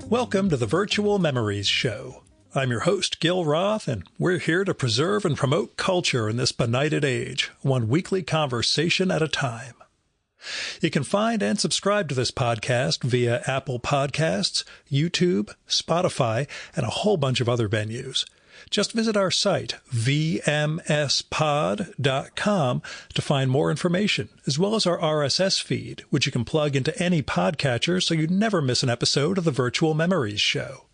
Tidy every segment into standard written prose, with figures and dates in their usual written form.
Welcome to the Virtual Memories Show. I'm your host, Gil Roth, and we're here to preserve and promote culture in this benighted age, one weekly conversation at a time. You can find and subscribe to this podcast via Apple Podcasts, YouTube, Spotify, and a whole bunch of other venues. Just visit our site, vmspod.com, to find more information, as well as our RSS feed, which you can plug into any podcatcher so you never miss an episode of the Virtual Memories Show.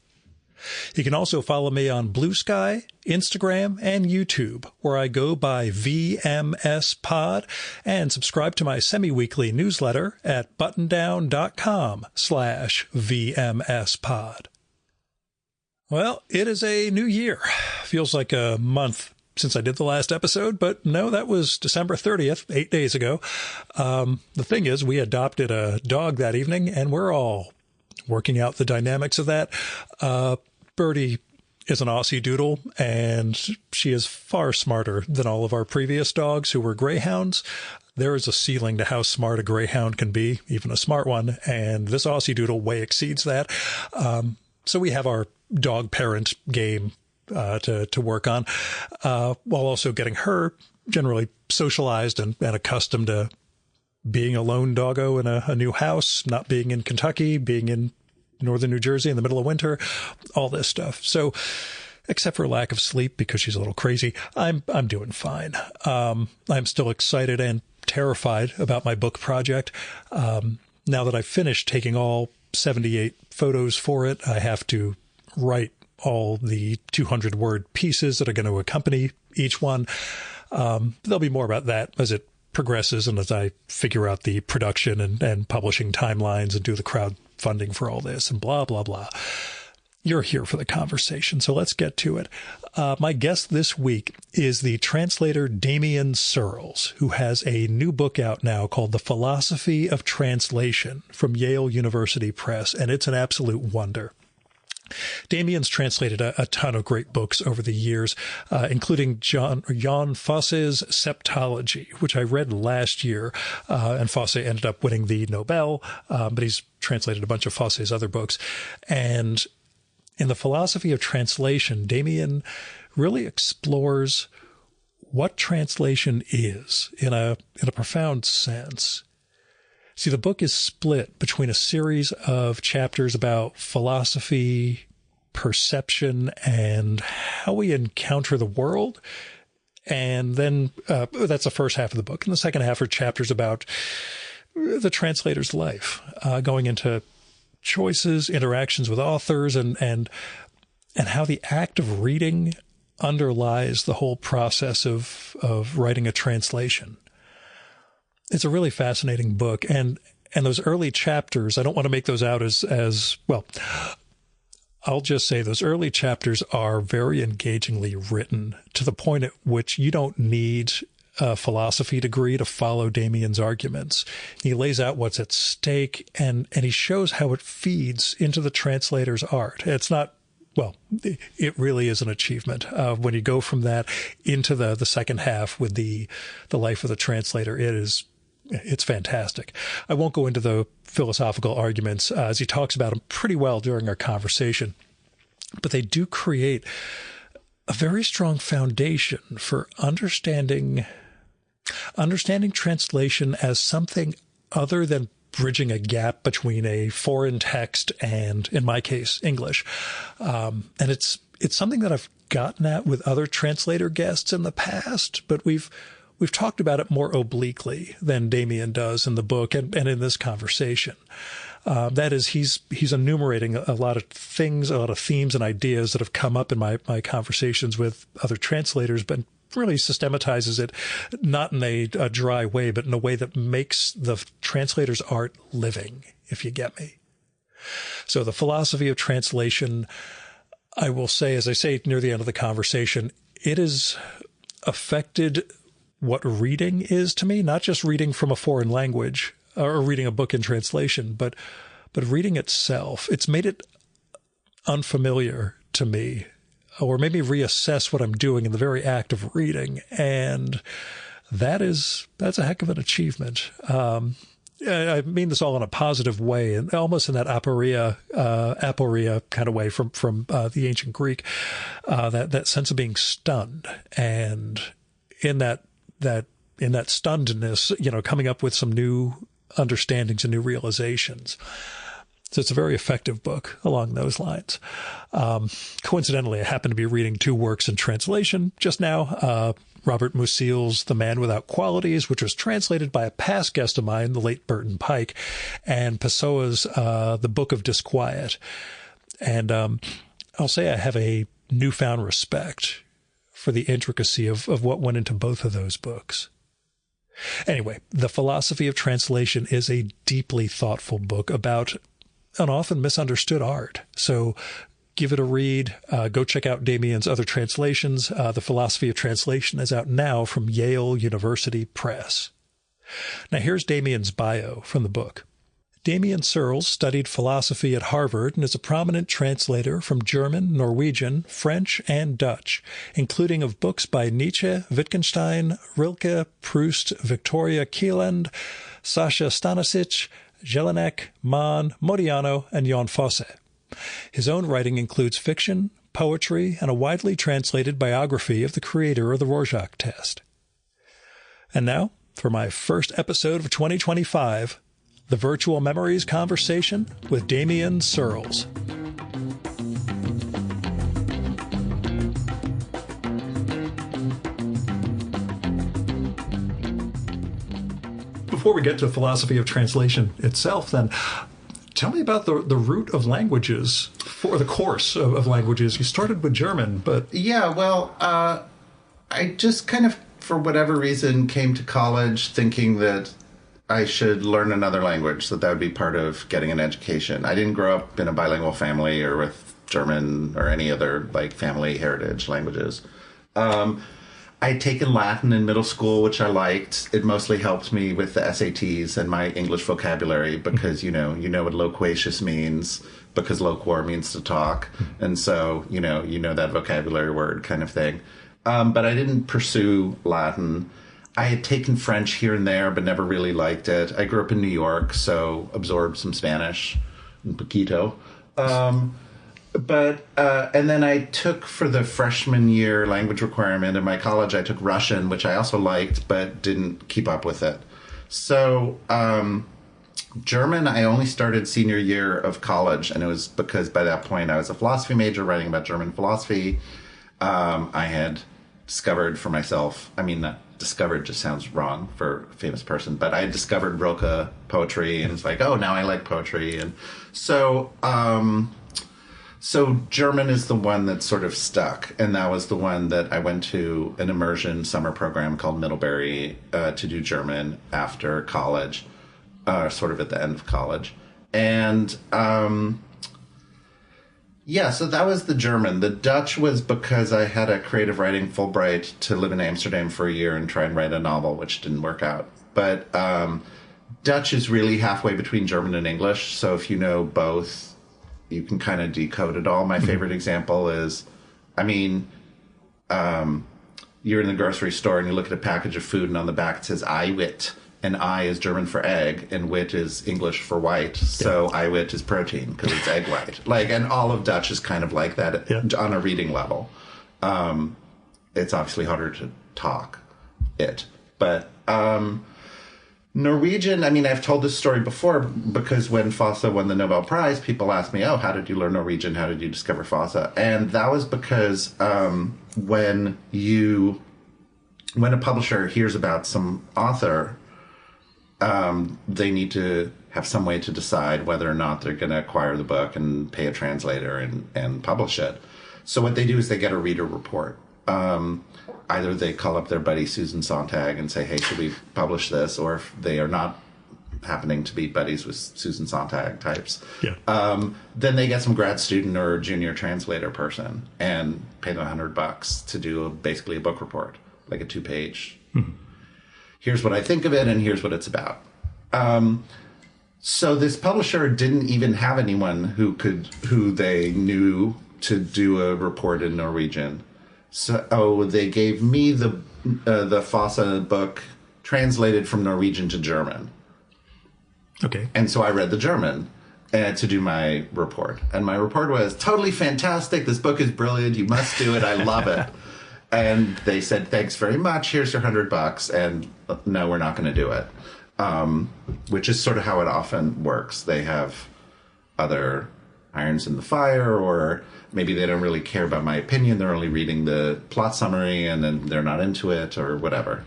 You can also follow me on Blue Sky, Instagram, and YouTube, where I go by vmspod, and subscribe to my semi-weekly newsletter at buttondown.com/vmspod. Well, it is a new year. Feels like a month since I did the last episode, but no, that was December 30th, 8 days ago. The thing is, we adopted a dog that evening, and we're all working out the dynamics of that. Birdie is an Aussie Doodle, and she is far smarter than all of our previous dogs who were greyhounds. There is a ceiling to how smart a greyhound can be, even a smart one, and this Aussie Doodle way exceeds that. So we have our dog parent game to work on, while also getting her generally socialized and accustomed to being a lone doggo in a new house, not being in Kentucky, being in northern New Jersey in the middle of winter, all this stuff. So except for lack of sleep because she's a little crazy, I'm doing fine. I'm still excited and terrified about my book project. Now that I've finished taking all 78 photos for it, I have to write all the 200-word pieces that are going to accompany each one. There'll be more about that as it progresses and as I figure out the production and publishing timelines and do the crowdfunding for all this and blah, blah, blah. You're here for the conversation, so let's get to it. My guest this week is the translator Damion Searls, who has a new book out now called The Philosophy of Translation from Yale University Press, and it's an absolute wonder. Damion's translated a ton of great books over the years, including Jan Fosse's Septology, which I read last year, and Fosse ended up winning the Nobel, but he's translated a bunch of Fosse's other books. And in The Philosophy of Translation, Damion really explores what translation is in a profound sense. See, the book is split between a series of chapters about philosophy, perception, and how we encounter the world. And then that's the first half of the book. And the second half are chapters about the translator's life, going into choices, interactions with authors, and how the act of reading underlies the whole process of writing a translation. It's a really fascinating book, and those early chapters, I don't want to make those out as well. I'll just say those early chapters are very engagingly written to the point at which you don't need a philosophy degree to follow Damion's arguments. He lays out what's at stake, and he shows how it feeds into the translator's art. It's not, well, it really is an achievement. When you go from that into the second half with the life of the translator, it's fantastic. I won't go into the philosophical arguments as he talks about them pretty well during our conversation, but they do create a very strong foundation for understanding translation as something other than bridging a gap between a foreign text and, in my case, English. And it's something that I've gotten at with other translator guests in the past, but we've talked about it more obliquely than Damion does in the book and in this conversation. That is, he's enumerating a lot of things, a lot of themes and ideas that have come up in my conversations with other translators, but really systematizes it, not in a dry way, but in a way that makes the translator's art living, if you get me. So the philosophy of translation, I will say, as I say near the end of the conversation, it has affected what reading is to me, not just reading from a foreign language or reading a book in translation, but reading itself. It's made it unfamiliar to me, or made me reassess what I'm doing in the very act of reading. And that's a heck of an achievement. I mean this all in a positive way, and almost in that aporia kind of way from the ancient Greek, that sense of being stunned, and in that stunnedness, coming up with some new understandings and new realizations. So it's a very effective book along those lines. Coincidentally, I happen to be reading two works in translation just now. Robert Musil's The Man Without Qualities, which was translated by a past guest of mine, the late Burton Pike, and Pessoa's The Book of Disquiet. And I'll say I have a newfound respect for the intricacy of what went into both of those books. Anyway, The Philosophy of Translation is a deeply thoughtful book about an often misunderstood art. So give it a read. Go check out Damion's other translations. The Philosophy of Translation is out now from Yale University Press. Now here's Damion's bio from the book. Damion Searls studied philosophy at Harvard and is a prominent translator from German, Norwegian, French, and Dutch, including of books by Nietzsche, Wittgenstein, Rilke, Proust, Victoria Kieland, Sasha Stanisic, Jelinek, Mann, Modiano, and Jan Fosse. His own writing includes fiction, poetry, and a widely translated biography of the creator of the Rorschach test. And now, for my first episode of 2025, the Virtual Memories Conversation with Damion Searls. Before we get to Philosophy of Translation itself, then, tell me about the root of languages, for the course of languages. You started with German, but... Yeah, well, I just kind of, for whatever reason, came to college thinking that I should learn another language, that would be part of getting an education. I didn't grow up in a bilingual family or with German or any other, family heritage languages. I'd taken Latin in middle school, which I liked. It mostly helped me with the SATs and my English vocabulary because, you know what loquacious means, because loquor means to talk. And so, you know that vocabulary word kind of thing. But I didn't pursue Latin. I had taken French here and there, but never really liked it. I grew up in New York, so absorbed some Spanish, un poquito. And then I took, for the freshman year language requirement in my college, I took Russian, which I also liked, but didn't keep up with it. So German, I only started senior year of college, and it was because by that point I was a philosophy major writing about German philosophy. I had discovered for myself, not discovered just sounds wrong for a famous person, but I had discovered Rilke poetry, and it's like, oh, now I like poetry. And so... So German is the one that sort of stuck, and that was the one that I went to an immersion summer program called Middlebury to do German after college, sort of at the end of college. And so that was the German. The Dutch was because I had a creative writing Fulbright to live in Amsterdam for a year and try and write a novel, which didn't work out. But Dutch is really halfway between German and English, so if you know both, you can kind of decode it all. My favorite example is, you're in the grocery store and you look at a package of food and on the back it says Eiwit, and I is German for egg and wit is English for white. So Eiwit is protein because it's egg white. And all of Dutch is kind of like that on a reading level. It's obviously harder to talk it, but Norwegian, I've told this story before because when Fosse won the Nobel Prize, people asked me, oh, how did you learn Norwegian? How did you discover Fosse? And that was because when a publisher hears about some author, they need to have some way to decide whether or not they're going to acquire the book and pay a translator and publish it. So what they do is they get a reader report. Either they call up their buddy Susan Sontag and say, hey, should we publish this? Or if they are not happening to be buddies with Susan Sontag types, then they get some grad student or junior translator person and pay them $100 to do basically a book report, like a 2-page. Here's what I think of it and here's what it's about. So this publisher didn't even have anyone who they knew to do a report in Norwegian. So they gave me the Fosse book translated from Norwegian to German. Okay. And so I read the German to do my report. And my report was totally fantastic. This book is brilliant. You must do it. I love it. And they said, thanks very much. Here's your $100. And no, we're not going to do it. Which is sort of how it often works. They have other irons in the fire, or maybe they don't really care about my opinion. They're only reading the plot summary and then they're not into it or whatever.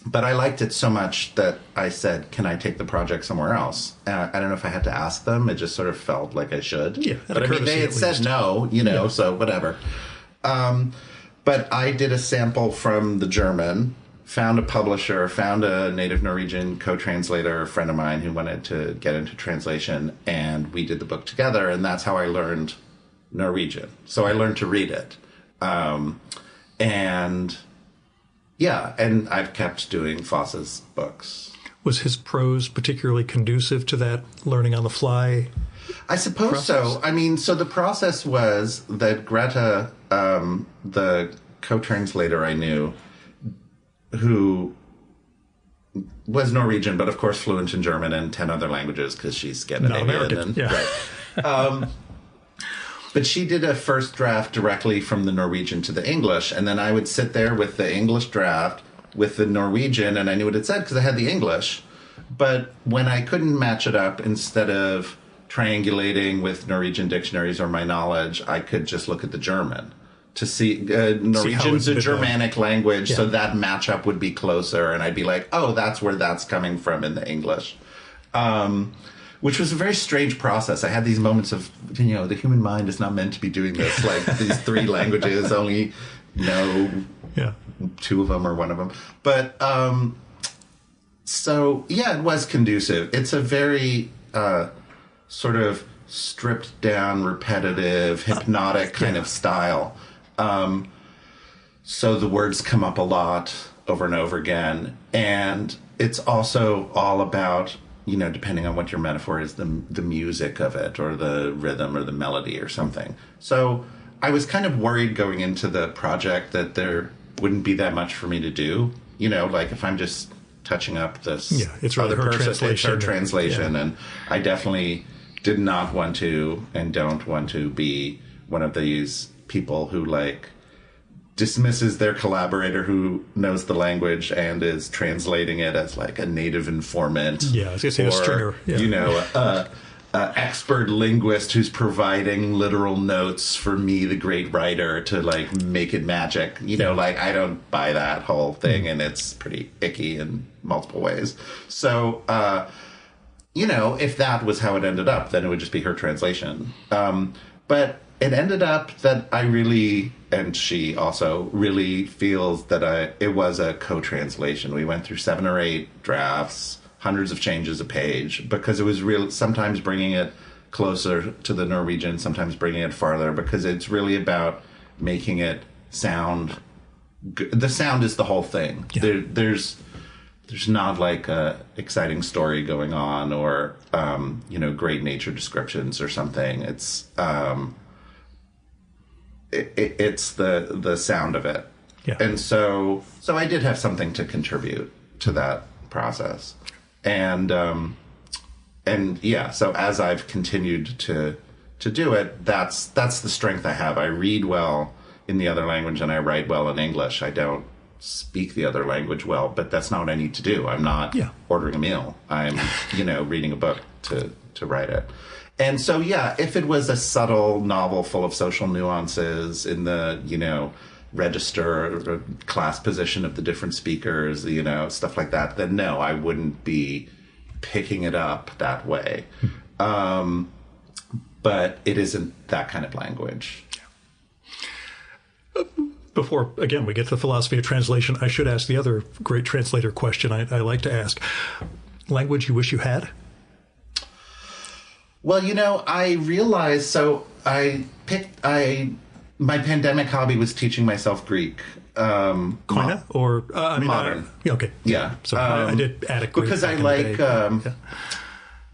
But I liked it so much that I said, can I take the project somewhere else? I don't know if I had to ask them. It just sort of felt like I should. Yeah, but I mean, they had said no, you know, so whatever. But I did a sample from the German, found a publisher, found a native Norwegian co-translator, a friend of mine who wanted to get into translation, and we did the book together, and that's how I learned Norwegian. So I learned to read it. And I've kept doing Fosse's books. Was his prose particularly conducive to that learning on the fly? I suppose so. I mean, so the process was that Greta, the co-translator I knew, who was Norwegian, but of course fluent in German and 10 other languages because she's Scandinavian. Right. But she did a first draft directly from the Norwegian to the English, and then I would sit there with the English draft with the Norwegian, and I knew what it said because I had the English. But when I couldn't match it up, instead of triangulating with Norwegian dictionaries or my knowledge, I could just look at the German to see. Norwegian's a Germanic language, so that matchup would be closer, and I'd be like, oh, that's where that's coming from in the English. Which was a very strange process. I had these moments of, you know, the human mind is not meant to be doing this. Like, these 3 languages, only know 2 of them or 1 of them. But, so, yeah, it was conducive. It's a very sort of stripped down, repetitive, hypnotic kind of style. So the words come up a lot over and over again. And it's also all about, you know, depending on what your metaphor is, the music of it or the rhythm or the melody or something. So I was kind of worried going into the project that there wouldn't be that much for me to do. You know, like if I'm just touching up this it's really other her person, translation. it's her translation. And I definitely did not want to and don't want to be one of these people who, like, dismisses their collaborator who knows the language and is translating it as like a native informant. Yeah, I was going to say a stringer. Yeah. You know, expert linguist who's providing literal notes for me, the great writer, to like make it magic. You know, like I don't buy that whole thing, and it's pretty icky in multiple ways. So, you know, if that was how it ended up, then it would just be her translation. But it ended up that I really, and she also really feels that it was a co-translation. We went through 7 or 8 drafts, hundreds of changes a page, because it was real. Sometimes bringing it closer to the Norwegian, sometimes bringing it farther, because it's really about making it sound good. The sound is the whole thing. Yeah. There's not like a exciting story going on or, you know, great nature descriptions or something. It's, it's the sound of it. Yeah. And so I did have something to contribute to that process. And yeah, so as I've continued to do it, that's the strength I have. I read well in the other language and I write well in English. I don't speak the other language well, but that's not what I need to do. I'm not ordering a meal. I'm, you know, reading a book to write it. And so, yeah, if it was a subtle novel full of social nuances in the, you know, register or class position of the different speakers, you know, stuff like that, then no, I wouldn't be picking it up that way. But it isn't that kind of language. Before, again, we get to the philosophy of translation, I should ask the other great translator question I like to ask. Language you wish you had? Well, you know, I realized, so my pandemic hobby was teaching myself Greek. Koine? Or, I mean, modern. Okay. Yeah. So I did add a Greek because I like, you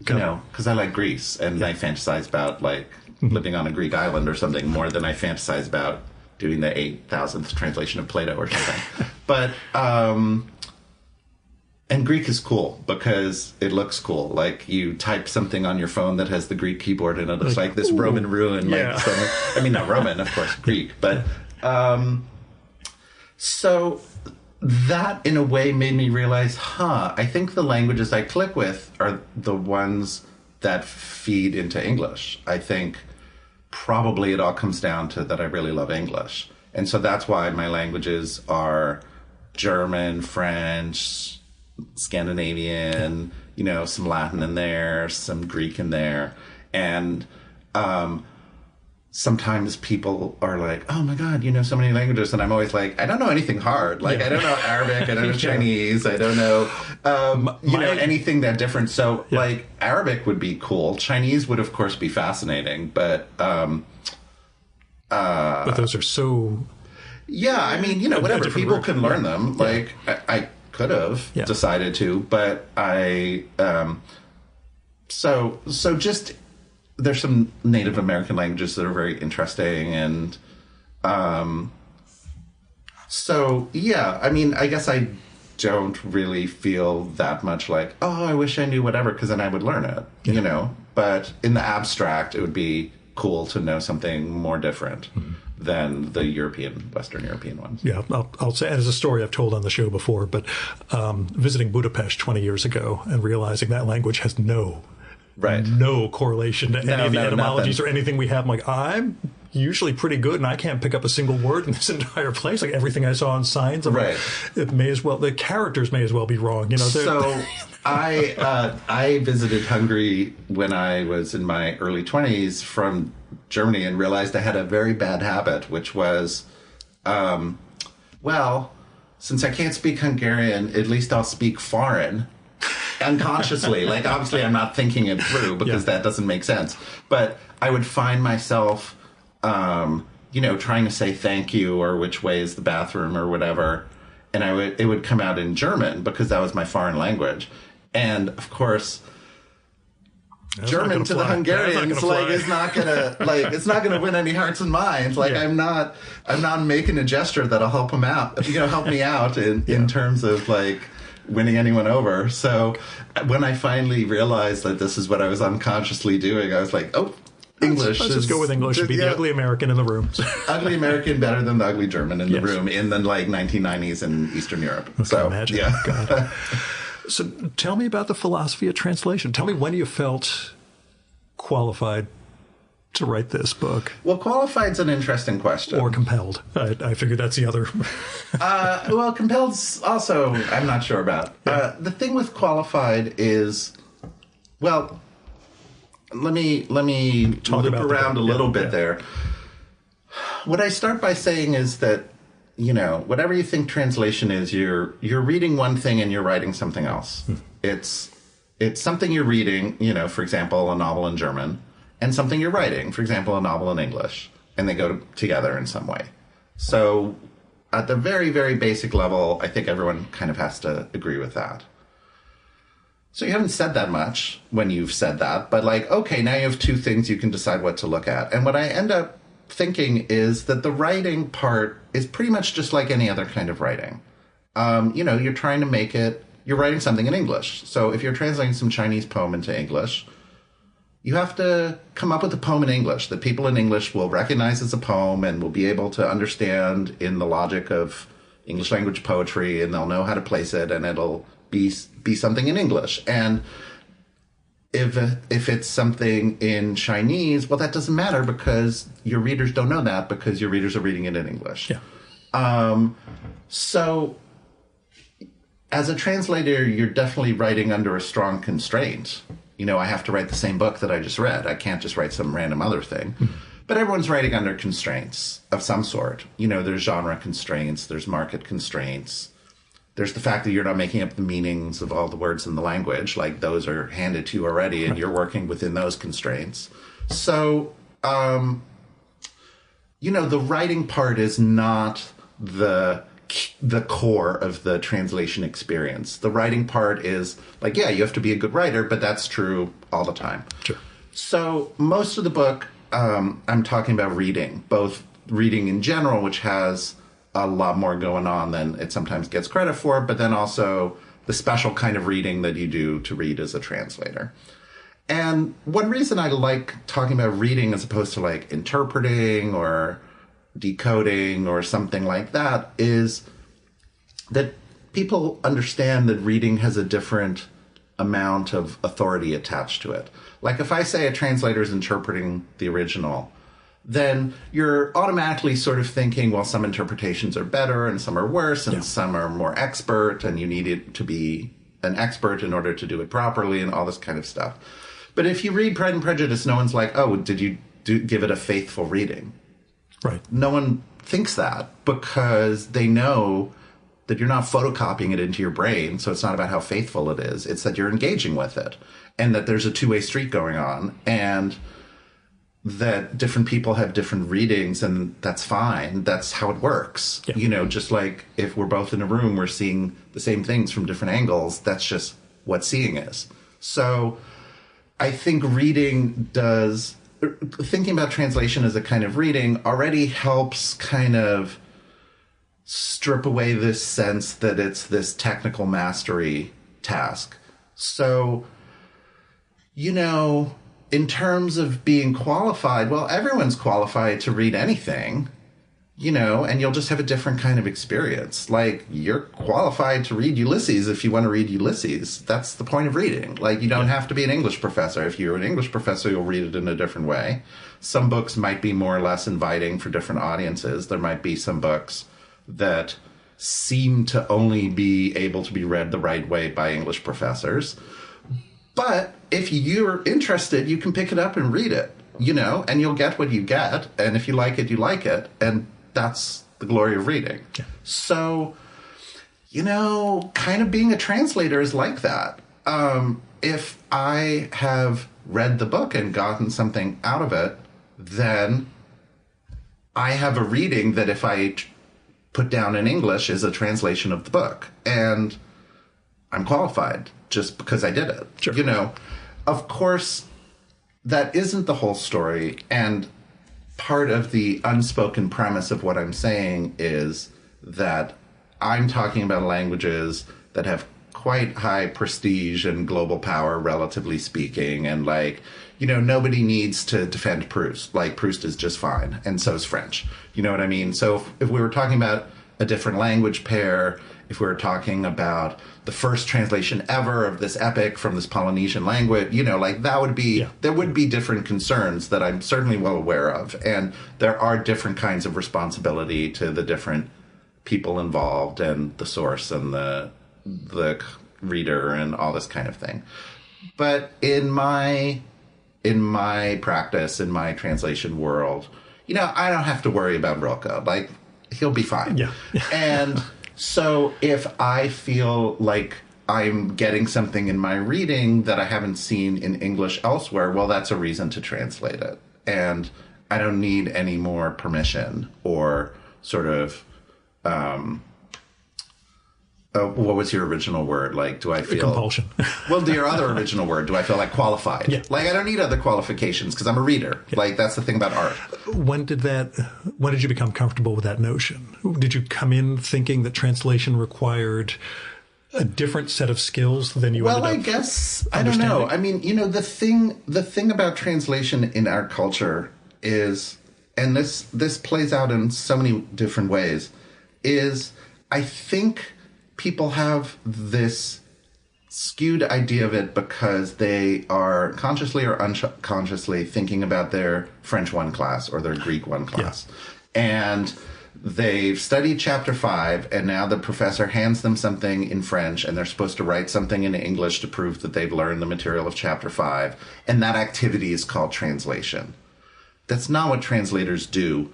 know, because I like Greece, and I fantasize about, like, living on a Greek island or something more than I fantasize about doing the 8,000th translation of Plato or something. But, And Greek is cool because it looks cool. Like you type something on your phone that has the Greek keyboard and it looks like this Roman ruin. Yeah. Like I mean, not Roman, of course, Greek. But so that in a way made me realize, I think the languages I click with are the ones that feed into English. I think probably it all comes down to that I really love English. And so that's why my languages are German, French, Scandinavian, some Latin in there, some Greek in there. And sometimes people are like, oh my God, you know so many languages. And I'm always like, I don't know anything hard. Like, I don't know Arabic, I don't know Chinese, I don't know, anything that different. So like Arabic would be cool. Chinese would of course be fascinating, but those are so... Yeah, I mean, whatever. People can learn them. Like, I could have decided to, but I... So just... There's some Native American languages that are very interesting. And so, yeah, I mean, I guess I don't really feel that much like, oh, I wish I knew whatever, because then I would learn it, But in the abstract, it would be cool to know something more different than the Western European ones. Yeah, I'll say, as a story I've told on the show before, but visiting Budapest 20 years ago and realizing that language has no correlation to any of the etymologies or anything we have. I'm like, I'm usually pretty good and I can't pick up a single word in this entire place. Like everything I saw on signs, it may as well, the characters may as well be wrong. So I visited Hungary when I was in my early 20s from Germany and realized I had a very bad habit, which was, since I can't speak Hungarian, at least I'll speak foreign. Unconsciously. Like, obviously I'm not thinking it through because that doesn't make sense. But I would find myself, trying to say thank you or which way is the bathroom or whatever. And it would come out in German because that was my foreign language. And of course, German to the Hungarians is not gonna it's not gonna win any hearts and minds. Like I'm not making a gesture that'll help them out. Help me out in terms of like winning anyone over. So when I finally realized that this is what I was unconsciously doing, I was like, oh, English. Let's just go with English and be the ugly American in the room. Ugly American better than the ugly German in the room in the 1990s in Eastern Europe. Imagine. God. So tell me about the philosophy of translation. Tell me when you felt qualified to write this book. Well, qualified's an interesting question. Or compelled. I figured that's the other. Compelled's also, I'm not sure about. The thing with qualified is, let me loop around a little bit there. What I start by saying is that, whatever you think translation is, you're reading one thing and you're writing something else. It's something you're reading, for example, a novel in German, and something you're writing, for example, a novel in English, and they go together in some way. So at the very, very basic level, I think everyone kind of has to agree with that. So you haven't said that much when you've said that, but okay, now you have two things you can decide what to look at. And what I end up thinking is that the writing part is pretty much just like any other kind of writing. You're trying to you're writing something in English. So if you're translating some Chinese poem into English, you have to come up with a poem in English that people in English will recognize as a poem and will be able to understand in the logic of English language poetry, and they'll know how to place it, and it'll be something in English. And if it's something in Chinese, well, that doesn't matter because your readers don't know that because your readers are reading it in English. Yeah. So as a translator, you're definitely writing under a strong constraint. I have to write the same book that I just read. I can't just write some random other thing. But everyone's writing under constraints of some sort. There's genre constraints, there's market constraints. There's the fact that you're not making up the meanings of all the words in the language. Like, those are handed to you already, and you're working within those constraints. So, the writing part is not the core of the translation experience. The writing part is you have to be a good writer, but that's true all the time. Sure. So most of the book, I'm talking about reading, both reading in general, which has a lot more going on than it sometimes gets credit for, but then also the special kind of reading that you do to read as a translator. And one reason I like talking about reading as opposed to like interpreting or decoding or something like that is that people understand that reading has a different amount of authority attached to it. Like if I say a translator is interpreting the original, then you're automatically sort of thinking, well, some interpretations are better and some are worse and some are more expert and you need it to be an expert in order to do it properly and all this kind of stuff. But if you read Pride and Prejudice, no one's like, oh, did you give it a faithful reading? Right. No one thinks that because they know that you're not photocopying it into your brain. So it's not about how faithful it is. It's that you're engaging with it and that there's a two-way street going on and that different people have different readings and that's fine. That's how it works. Yeah. You know, just like if we're both in a room, we're seeing the same things from different angles. That's just what seeing is. So I think thinking about translation as a kind of reading already helps kind of strip away this sense that it's this technical mastery task. So, you know, in terms of being qualified, well, everyone's qualified to read anything, you know, and you'll just have a different kind of experience. Like, you're qualified to read Ulysses if you want to read Ulysses. That's the point of reading. Like, you don't have to be an English professor. If you're an English professor, you'll read it in a different way. Some books might be more or less inviting for different audiences. There might be some books that seem to only be able to be read the right way by English professors. But if you're interested, you can pick it up and read it, you know, and you'll get what you get. And if you like it, you like it. And that's the glory of reading. Yeah. So, you know, kind of being a translator is like that. If I have read the book and gotten something out of it, then I have a reading that if I put down in English is a translation of the book. And I'm qualified just because I did it. Sure. You know, of course, that isn't the whole story. And part of the unspoken premise of what I'm saying is that I'm talking about languages that have quite high prestige and global power, relatively speaking. And like, you know, nobody needs to defend Proust. Like, Proust is just fine. And so is French. You know what I mean? So if we were talking about a different language pair, if we were talking about the first translation ever of this epic from this Polynesian language, you know, like that would be, there would be different concerns that I'm certainly well aware of. And there are different kinds of responsibility to the different people involved and the source and the reader and all this kind of thing. But in my practice, in my translation world, you know, I don't have to worry about Rilke. Like, he'll be fine. Yeah. And so if I feel like I'm getting something in my reading that I haven't seen in English elsewhere, well, that's a reason to translate it. And I don't need any more permission or sort of, what was your original word? Like, do I feel... Compulsion. Well, your other original word, do I feel like qualified? Yeah. Like, I don't need other qualifications because I'm a reader. Yeah. Like, that's the thing about art. When did you become comfortable with that notion? Did you come in thinking that translation required a different set of skills than you ended up I guess, I don't know. I mean, you know, the thing about translation in our culture is, and this plays out in so many different ways, is I think people have this skewed idea of it because they are consciously or unconsciously thinking about their French 1 class or their Greek 1 class. Yeah. And they've studied chapter 5, and now the professor hands them something in French, and they're supposed to write something in English to prove that they've learned the material of chapter 5. And that activity is called translation. That's not what translators do,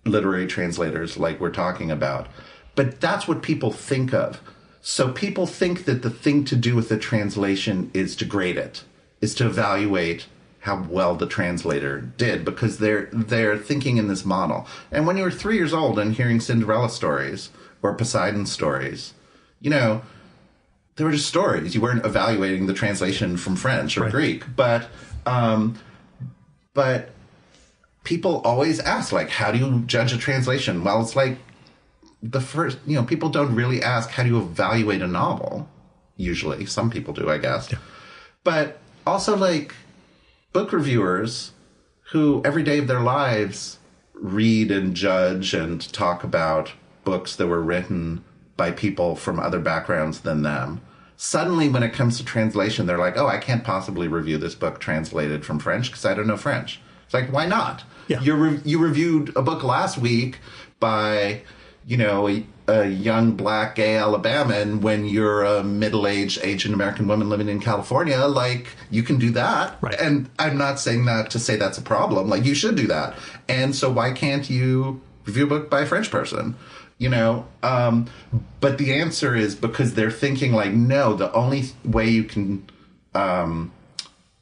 literary translators like we're talking about. But that's what people think of. So people think that the thing to do with the translation is to grade it, is to evaluate how well the translator did, because they're thinking in this model. And when you were 3 years old and hearing Cinderella stories or Poseidon stories, you know, they were just stories. You weren't evaluating the translation from French or Greek. But people always ask, like, how do you judge a translation? Well, it's like, people don't really ask, how do you evaluate a novel? usually. Some people do, I guess. Yeah. But also, like, book reviewers who every day of their lives read and judge and talk about books that were written by people from other backgrounds than them. Suddenly, when it comes to translation, they're like, oh, I can't possibly review this book translated from French because I don't know French. It's like, why not? Yeah. You reviewed a book last week by, you know, a young black gay Alabaman when you're a middle-aged Asian American woman living in California. Like, you can do that. Right. And I'm not saying that to say that's a problem. Like, you should do that. And so why can't you review a book by a French person? You know, but the answer is because they're thinking like, no, the only way you can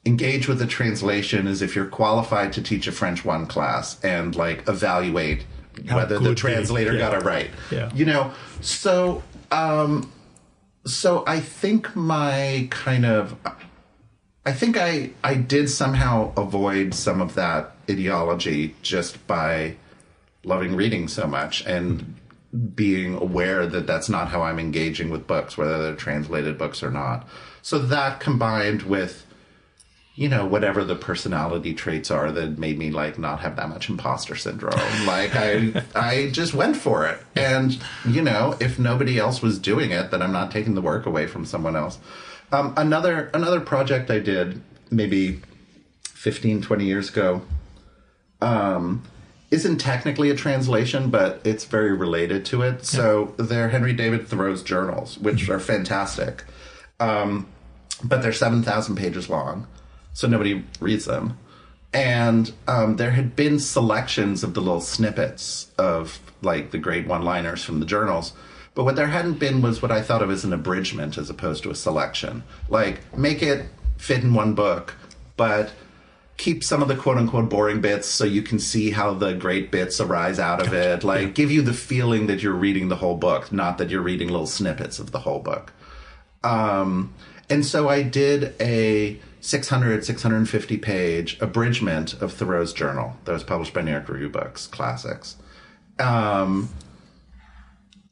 engage with the translation is if you're qualified to teach a French 1 class and like evaluate whether the translator got it right. Yeah. You know, so I think I did somehow avoid some of that ideology just by loving reading so much and being aware that that's not how I'm engaging with books, whether they're translated books or not. So that combined with, you know, whatever the personality traits are that made me like not have that much imposter syndrome. Like I just went for it. And, you know, if nobody else was doing it, then I'm not taking the work away from someone else. Another project I did maybe 15, 20 years ago, isn't technically a translation, but it's very related to it. Yeah. So they're Henry David Thoreau's journals, which are fantastic. But they're 7,000 pages long, so nobody reads them. And there had been selections of the little snippets of, like, the great one-liners from the journals. But what there hadn't been was what I thought of as an abridgment as opposed to a selection. Like, make it fit in one book, but keep some of the quote-unquote boring bits so you can see how the great bits arise out of it. Like, give you the feeling that you're reading the whole book, not that you're reading little snippets of the whole book. And so I did a 650-page abridgment of Thoreau's journal that was published by New York Review Books, Classics.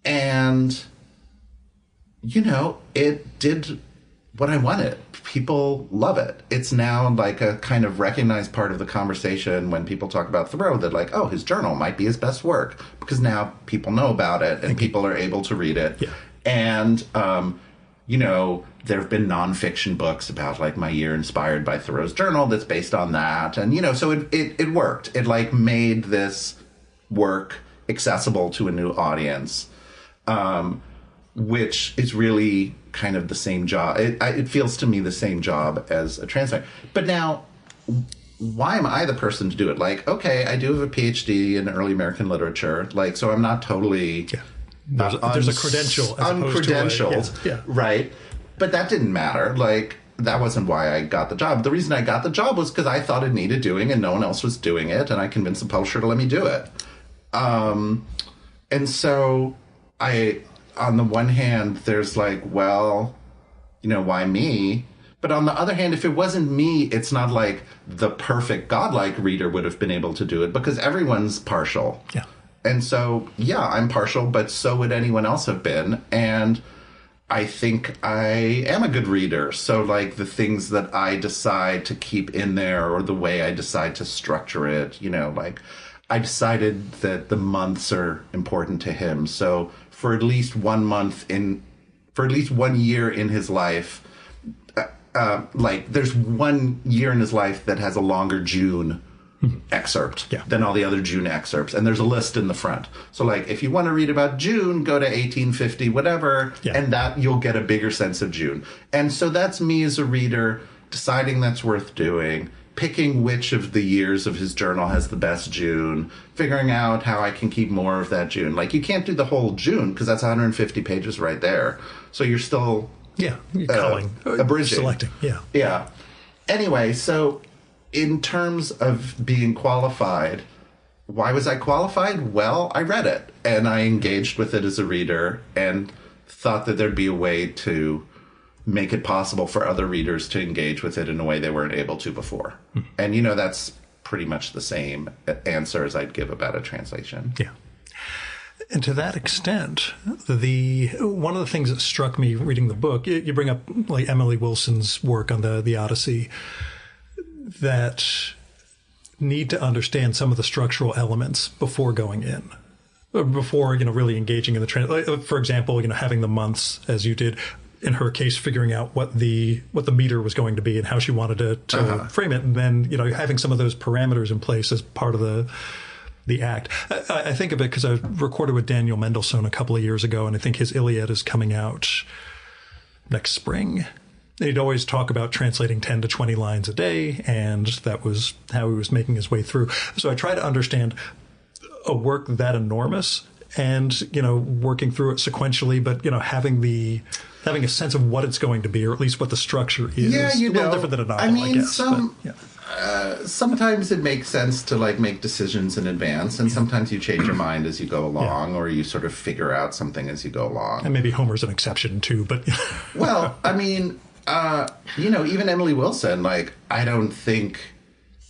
And, you know, it did what I wanted. People love it. It's now like a kind of recognized part of the conversation when people talk about Thoreau that like, oh, his journal might be his best work because now people know about it and people are able to read it. Yeah. And, you know, there have been nonfiction books about like my year inspired by Thoreau's journal that's based on that. And, you know, so it worked. It like made this work accessible to a new audience, which is really kind of the same job. It feels to me the same job as a translator. But now, why am I the person to do it? Like, okay, I do have a PhD in early American literature. Like, so I'm not totally there's a credential, uncredentialed, right? But that didn't matter. Like, that wasn't why I got the job. The reason I got the job was because I thought it needed doing, and no one else was doing it, and I convinced the publisher to let me do it. And so on the one hand, there's like, well, you know, why me? But on the other hand, if it wasn't me, it's not like the perfect godlike reader would have been able to do it because everyone's partial. Yeah. And so, yeah, I'm partial, but so would anyone else have been. And I think I am a good reader. So, like, the things that I decide to keep in there or the way I decide to structure it, you know, like, I decided that the months are important to him. So for at least 1 year in his life, like there's 1 year in his life that has a longer June excerpt than all the other June excerpts. And there's a list in the front. So like, if you want to read about June, go to 1850, whatever, and that you'll get a bigger sense of June. And so that's me as a reader deciding that's worth doing, picking which of the years of his journal has the best June, figuring out how I can keep more of that June. Like, you can't do the whole June because that's 150 pages right there. So you're still culling, abridging, selecting. Yeah. Anyway, so in terms of being qualified, why was I qualified? Well, I read it and I engaged with it as a reader and thought that there'd be a way to make it possible for other readers to engage with it in a way they weren't able to before. And, you know, that's pretty much the same answer as I'd give about a translation. Yeah. And to that extent, one of the things that struck me reading the book, you bring up like Emily Wilson's work on the Odyssey, that need to understand some of the structural elements before going in, before really engaging in the for example, having the months as you did. In her case, figuring out what the meter was going to be and how she wanted to frame it, and then having some of those parameters in place as part of the act. I think of it because I recorded with Daniel Mendelsohn a couple of years ago, and I think his Iliad is coming out next spring. He'd always talk about translating 10 to 20 lines a day, and that was how he was making his way through. So I try to understand a work that enormous and, working through it sequentially, but, having a sense of what it's going to be, or at least what the structure is. Yeah, a little different than a novel, I guess. Sometimes it makes sense to make decisions in advance, and sometimes you change your mind as you go along, or you sort of figure out something as you go along. And maybe Homer's an exception too, but well, even Emily Wilson, I don't think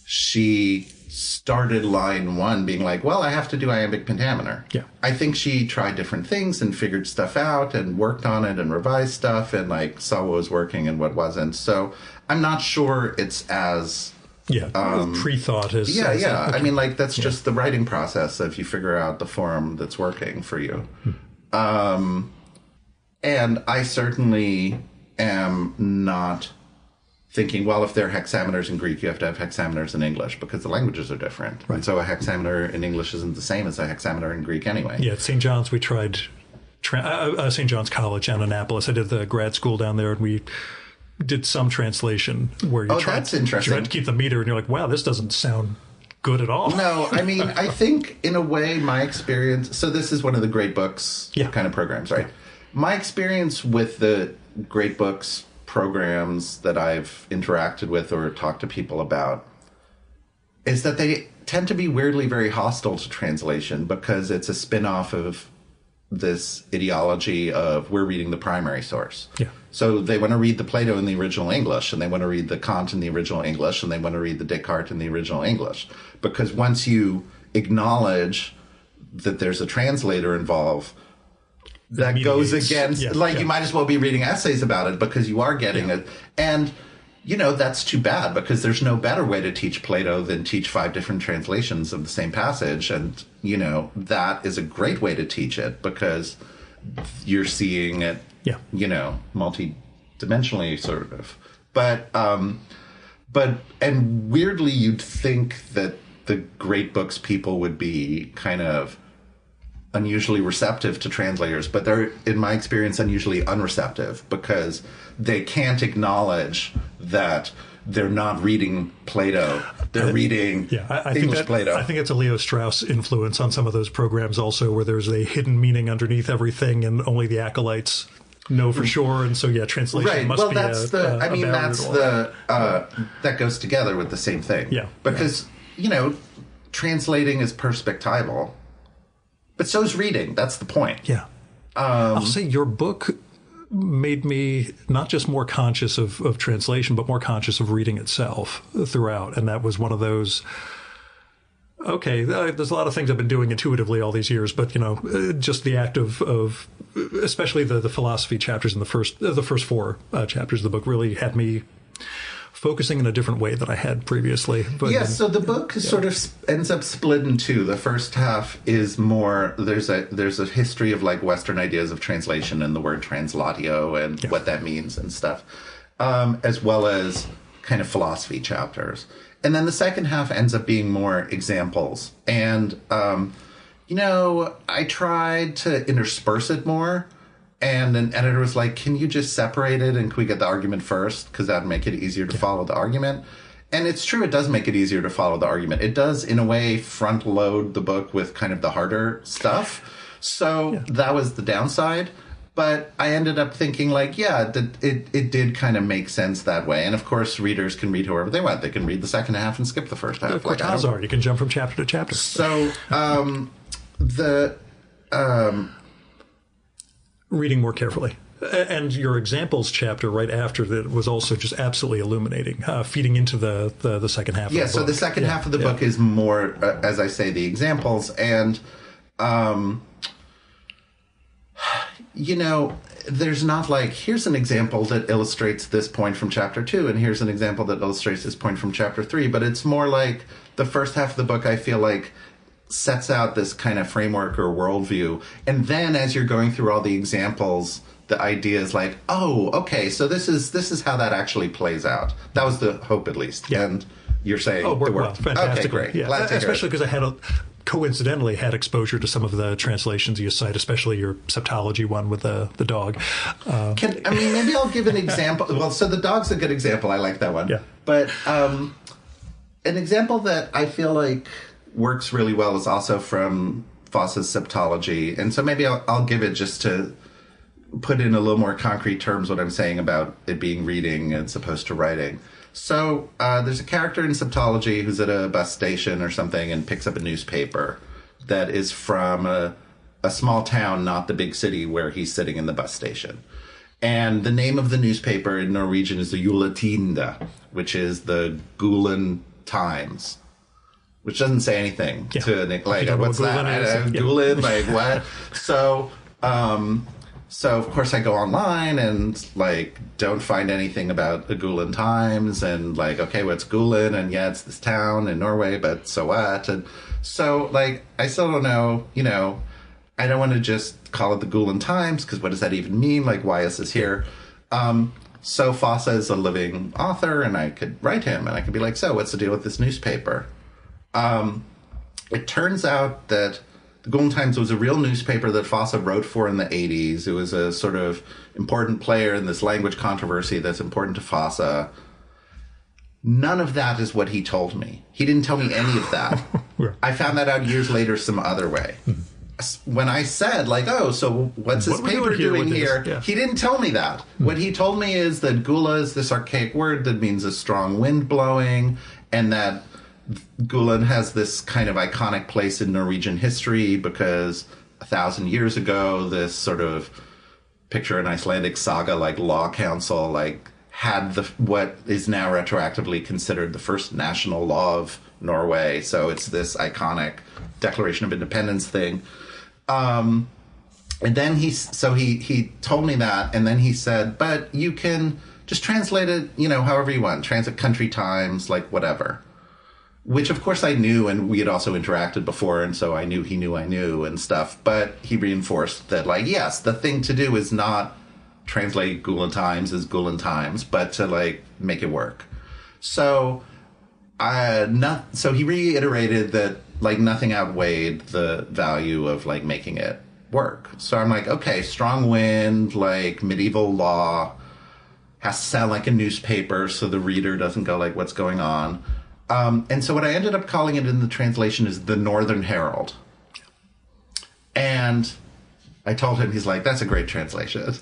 she started line one being like, well, I have to do iambic pentameter. Yeah. I think she tried different things and figured stuff out and worked on it and revised stuff and saw what was working and what wasn't. So I'm not sure it's as pre-thought as okay. That's just the writing process if you figure out the form that's working for you. And I certainly am not thinking, well, if there are hexameters in Greek, you have to have hexameters in English because the languages are different. Right. And so a hexameter in English isn't the same as a hexameter in Greek anyway. Yeah, at St. John's, we tried St. John's College in Annapolis. I did the grad school down there, and we did some translation where you tried to keep the meter, and you're like, wow, this doesn't sound good at all. No, I think in a way my experience, so this is one of the great books kind of programs, right? Yeah. My experience with the great books programs that I've interacted with or talked to people about is that they tend to be weirdly very hostile to translation because it's a spin-off of this ideology of we're reading the primary source. Yeah. So they want to read the Plato in the original English, and they want to read the Kant in the original English, and they want to read the Descartes in the original English. Because once you acknowledge that there's a translator involved, that goes against, you might as well be reading essays about it because you are getting it. And, that's too bad because there's no better way to teach Plato than teach 5 different translations of the same passage. And, that is a great way to teach it because you're seeing it, multi-dimensionally sort of. But weirdly, you'd think that the great books people would be kind of unusually receptive to translators, but they're, in my experience, unusually unreceptive because they can't acknowledge that they're not reading Plato. They're reading English Plato. I think it's a Leo Strauss influence on some of those programs also, where there's a hidden meaning underneath everything and only the acolytes know for sure. And so, translation must be that goes together with the same thing. Yeah. Because, translating is perspectival. But so is reading. That's the point. Yeah. I'll say your book made me not just more conscious of translation, but more conscious of reading itself throughout. And that was one of those, there's a lot of things I've been doing intuitively all these years, but, just the act of especially the philosophy chapters in the first 4 chapters of the book really had me focusing in a different way than I had previously. But so the book sort of ends up split in two. The first half is more, there's a history of Western ideas of translation and the word translatio and what that means and stuff, as well as kind of philosophy chapters. And then the second half ends up being more examples. And, I tried to intersperse it more. And an editor was like, can you just separate it and can we get the argument first? Because that would make it easier to follow the argument. And it's true, it does make it easier to follow the argument. It does, in a way, front load the book with kind of the harder stuff. So that was the downside. But I ended up thinking it did kind of make sense that way. And of course, readers can read however they want. They can read the second half and skip the first half. Like Hazard, you can jump from chapter to chapter. So reading more carefully. And your examples chapter right after that was also just absolutely illuminating, feeding into the second half of the book. So the second half of the book is more, as I say, the examples. And there's not like, here's an example that illustrates this point from chapter 2, and here's an example that illustrates this point from chapter 3. But it's more like the first half of the book, I feel like, sets out this kind of framework or worldview. And then as you're going through all the examples, the idea is like, oh, okay, so this is how that actually plays out. That was the hope, at least. Yeah. And you're saying it worked well, fantastically. Okay, great. Yeah. Glad to especially because I coincidentally had exposure to some of the translations you cite, especially your septology one with the dog. Maybe I'll give an example. Well, so the dog's a good example. I like that one. Yeah. But an example that I feel like works really well is also from Fosse's septology. And so maybe I'll give it just to put in a little more concrete terms what I'm saying about it being reading as opposed to writing. So there's a character in septology who's at a bus station or something and picks up a newspaper that is from a small town, not the big city where he's sitting in the bus station. And the name of the newspaper in Norwegian is the Juletinde, which is the Gulen Times, which doesn't say anything to Nick. Like, what's that? Gulen, like what? So, of course, I go online and, like, don't find anything about the Gulen Times and, like, okay, what's Gulen? And, yeah, it's this town in Norway, but so what? And so, like, I still don't know, I don't want to just call it the Gulen Times because what does that even mean? Like, why is this here? So Fosse is a living author and I could write him and I could be like, so what's the deal with this newspaper? It turns out that the Gulen Times was a real newspaper that Fosse wrote for in the 80s. It was a sort of important player in this language controversy that's important to Fosse. None of that is what he told me. He didn't tell me any of that. I found that out years later some other way. When I said, like, oh, so what's this paper doing here? Yeah. He didn't tell me that. What he told me is that gula is this archaic word that means a strong wind blowing, and that Gulen has this kind of iconic place in Norwegian history because 1,000 years ago, this sort of picture an Icelandic saga like law council like had what is now retroactively considered the first national law of Norway. So it's this iconic Declaration of Independence thing. And then he told me that, and then he said, but you can just translate it, however you want, translate country times, like whatever. Which, of course, I knew, and we had also interacted before, and so I knew he knew I knew and stuff. But he reinforced that, like, yes, the thing to do is not translate Gulen Times as Gulen Times, but to, like, make it work. So, so he reiterated that, like, nothing outweighed the value of, like, making it work. So I'm like, okay, strong wind, like, medieval law, has to sound like a newspaper so the reader doesn't go, like, what's going on? And so what I ended up calling it in the translation is the Northern Herald. And I told him, he's like, that's a great translation.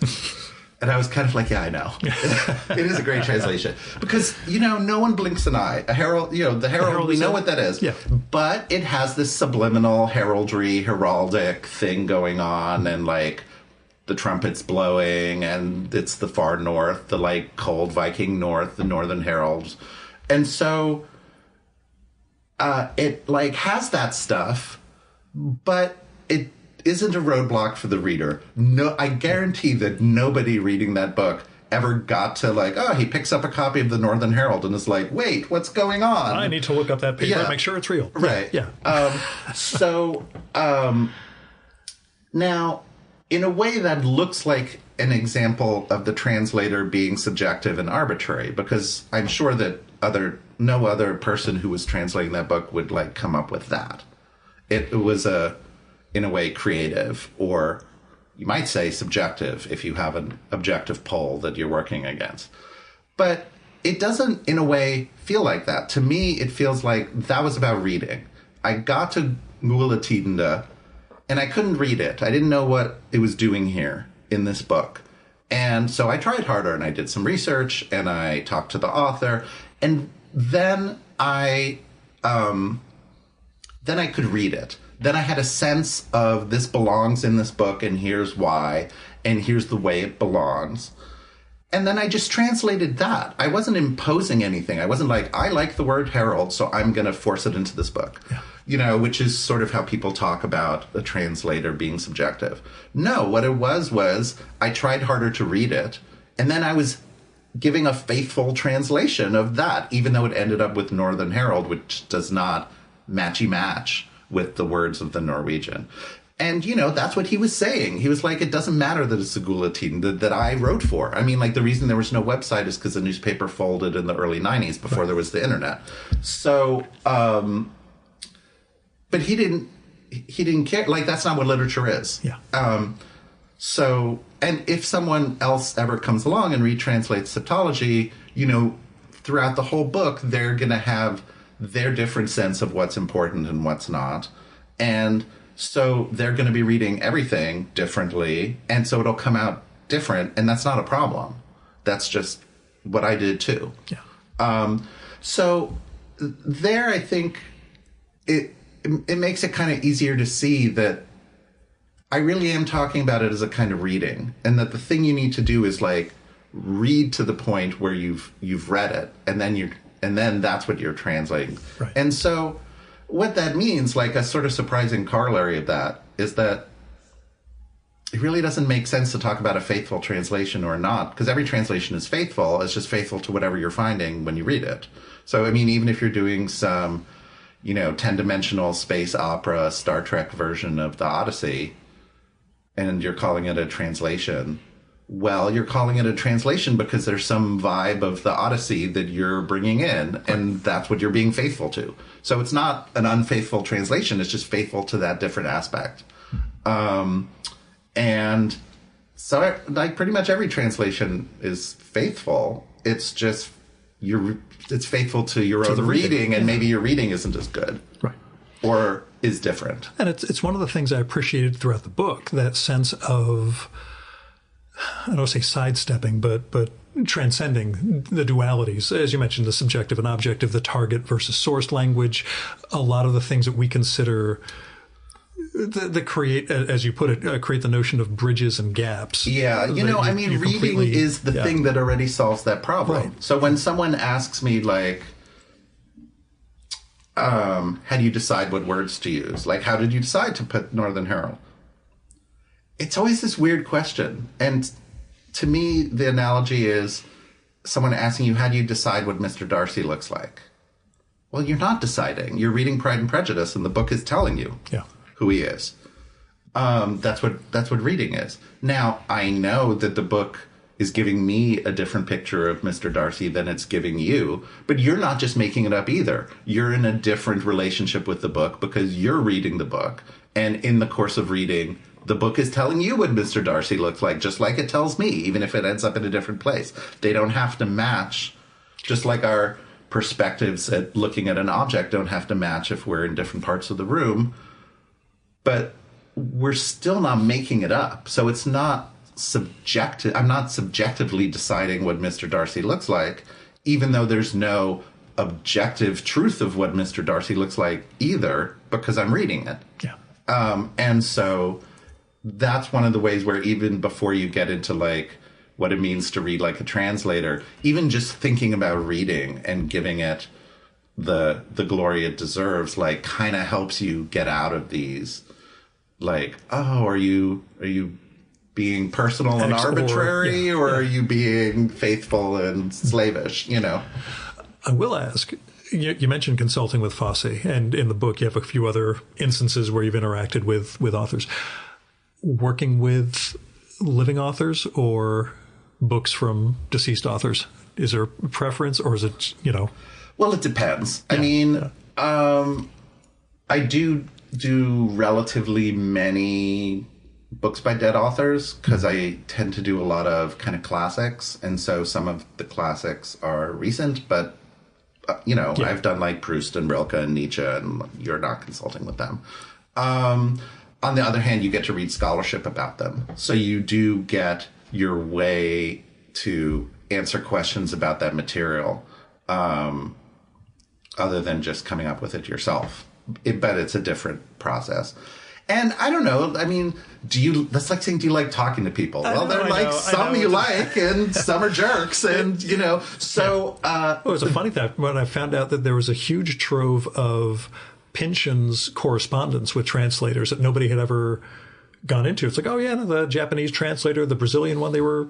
And I was kind of like, yeah, I know. It is a great translation. Because, no one blinks an eye. A herald, the herald, we know what that is. Yeah. But it has this subliminal heraldry, heraldic thing going on, and, like, the trumpets blowing, and it's the far north, the, like, cold Viking north, the Northern Heralds. And so it, like, has that stuff, but it isn't a roadblock for the reader. No, I guarantee that nobody reading that book ever got to, like, oh, he picks up a copy of the Northern Herald and is like, wait, what's going on? I need to look up that paper and make sure it's real. Right. Yeah. Now, in a way that looks like an example of the translator being subjective and arbitrary, because I'm sure that no other person who was translating that book would, like, come up with that. It was in a way, creative, or you might say subjective if you have an objective pole that you're working against. But it doesn't, in a way, feel like that. To me, it feels like that was about reading. I got to Juletinde, and I couldn't read it. I didn't know what it was doing here in this book. And so I tried harder, and I did some research, and I talked to the author, and then I could read it. Then I had a sense of this belongs in this book, and here's why, and here's the way it belongs. And then I just translated that. I wasn't imposing anything. I wasn't like, I like the word herald, so I'm going to force it into this book. Yeah. You know, which is sort of how people talk about a translator being subjective. No, what it was I tried harder to read it, and then I was giving a faithful translation of that, even though it ended up with Northern Herald, which does not match with the words of the Norwegian. And, you know, that's what he was saying. He was like, it doesn't matter that it's a guillotine that I wrote for. I mean, like, the reason there was no website is because the newspaper folded in the early 90s before there was the internet. So, but he didn't care. Like, that's not what literature is. Yeah. So, and if someone else ever comes along and retranslates septology, you know, throughout the whole book, they're going to have their different sense of what's important and what's not. And so they're going to be reading everything differently, and so it'll come out different, and that's not a problem. That's just what I did too. Yeah. So there, I think it makes it kind of easier to see that I really am talking about it as a kind of reading, and that the thing you need to do is like read to the point where you've read it, and then that's what you're translating. Right. And so what that means, like a sort of surprising corollary of that, is that it really doesn't make sense to talk about a faithful translation or not, because every translation is faithful. It's just faithful to whatever you're finding when you read it. So, I mean, even if you're doing some, you know, 10-dimensional space opera, Star Trek version of the Odyssey, and you're calling it a translation, well, you're calling it a translation because there's some vibe of the Odyssey that you're bringing in, and that's what you're being faithful to. So it's not an unfaithful translation. It's just faithful to that different aspect. And so, like, pretty much every translation is faithful. It's just it's faithful to your own reading, and maybe your reading isn't as good. Right. Or is different. And it's one of the things I appreciated throughout the book, that sense of, I don't want to say sidestepping, but transcending the dualities. As you mentioned, the subjective and objective, the target versus source language, a lot of the things that we consider that create, as you put it, create the notion of bridges and gaps. Yeah, you know, I mean, reading is the thing that already solves that problem. Right. So when someone asks me, like, how do you decide what words to use? Like, how did you decide to put Northern Herald? It's always this weird question. And to me, the analogy is someone asking you, how do you decide what Mr. Darcy looks like? Well, you're not deciding. You're reading Pride and Prejudice, and the book is telling you who he is. That's what reading is. Now, I know that the book is giving me a different picture of Mr. Darcy than it's giving you, but you're not just making it up either. You're in a different relationship with the book because you're reading the book, and in the course of reading, the book is telling you what Mr. Darcy looks like, just like it tells me, even if it ends up in a different place. They don't have to match, just like our perspectives at looking at an object don't have to match if we're in different parts of the room. But we're still not making it up. So it's not subjective. I'm not subjectively deciding what Mr. Darcy looks like, even though there's no objective truth of what Mr. Darcy looks like either, because I'm reading it. Yeah. And so that's one of the ways where even before you get into like what it means to read like a translator, even just thinking about reading and giving it the glory it deserves, like kind of helps you get out of these, like, oh, are you being personal and arbitrary, or are you being faithful and slavish, you know? I will ask, you mentioned consulting with Fosse, and in the book you have a few other instances where you've interacted with authors. Working with living authors or books from deceased authors, is there a preference, or is it, you know? Well, it depends. Yeah, I mean, I do relatively many books by dead authors because I tend to do a lot of kind of classics, and so some of the classics are recent, but you know, I've done like Proust and Rilke and Nietzsche, and you're not consulting with them. On the other hand, you get to read scholarship about them, so you do get your way to answer questions about that material, other than just coming up with it yourself. But it's a different process. And I don't know. I mean, that's like saying, do you like talking to people? Some you like and some are jerks. And, so. It was a funny thing when I found out that there was a huge trove of Pynchon's correspondence with translators that nobody had ever gone into. It's like, oh, yeah, the Japanese translator, the Brazilian one, they were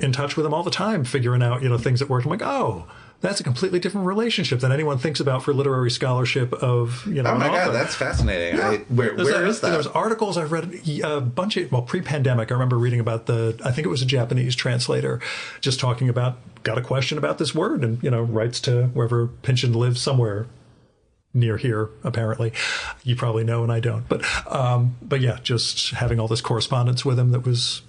in touch with him all the time, figuring out, things that worked. I'm like, oh, that's a completely different relationship than anyone thinks about for literary scholarship of, Oh my God, that's fascinating. Yeah. Where is that? There was articles I've read a bunch of, pre-pandemic, I remember reading about I think it was a Japanese translator just talking about, got a question about this word and, writes to wherever Pynchon lives somewhere near here, apparently. You probably know and I don't. But yeah, just having all this correspondence with him that was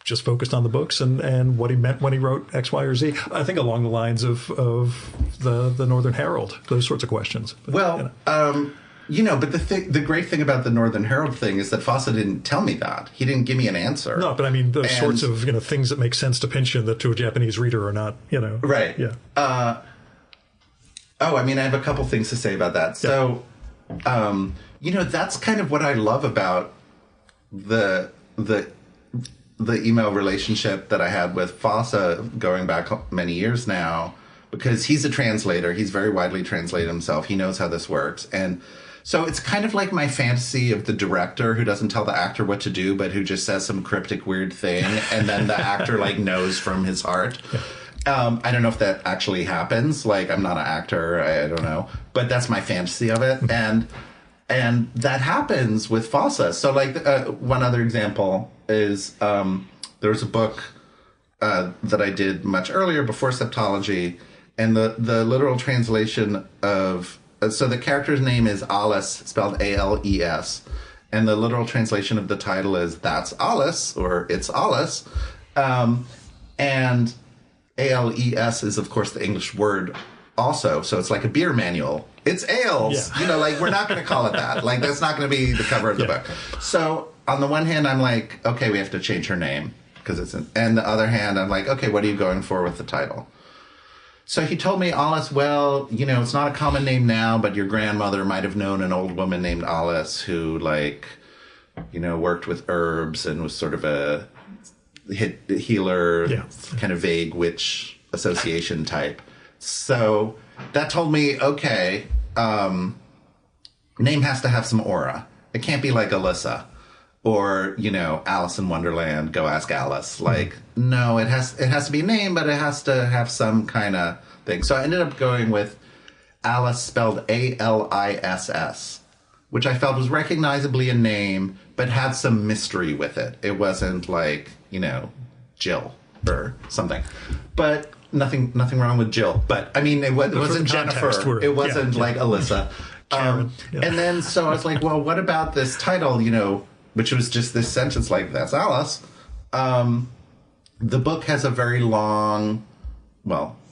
just focused on the books and what he meant when he wrote X, Y, or Z. I think along the lines of the Northern Herald, those sorts of questions. But, but the great thing about the Northern Herald thing is that Fosse didn't tell me that. He didn't give me an answer. No, but I mean, those sorts of, things that make sense to Pynchon that to a Japanese reader are not, Right. Yeah. I have a couple things to say about that. So, that's kind of what I love about the email relationship that I had with Fosse going back many years now, because he's a translator. He's very widely translated himself. He knows how this works. And so it's kind of like my fantasy of the director who doesn't tell the actor what to do, but who just says some cryptic, weird thing. And then the actor knows from his heart. Yeah. I don't know if that actually happens. I'm not an actor. I don't know. But that's my fantasy of it. And that happens with Fosse. So, one other example is there was a book that I did much earlier before Septology. And the literal translation of... so the character's name is Alice, spelled A-L-E-S. And the literal translation of the title is That's Alice, or It's Alice. And... A-L-E-S is, of course, the English word also. So it's like a beer manual. It's ales. Yeah. We're not going to call it that. That's not going to be the cover of the book. So on the one hand, I'm like, okay, we have to change her name because and the other hand, I'm like, okay, what are you going for with the title? So he told me, Alice, well, it's not a common name now, but your grandmother might have known an old woman named Alice who worked with herbs and was sort of a healer, kind of vague witch association type. So that told me, okay, name has to have some aura. It can't be like Alyssa or, Alice in Wonderland, go ask Alice. No, it has to be a name, but it has to have some kind of thing. So I ended up going with Alice, spelled A-L-I-S-S, which I felt was recognizably a name, but had some mystery with it. It wasn't Jill or something. But nothing wrong with Jill. But, it wasn't Jennifer. It wasn't like Alyssa. And then, so I was like, well, what about this title, which was just this sentence That's Alice. The book has a very long,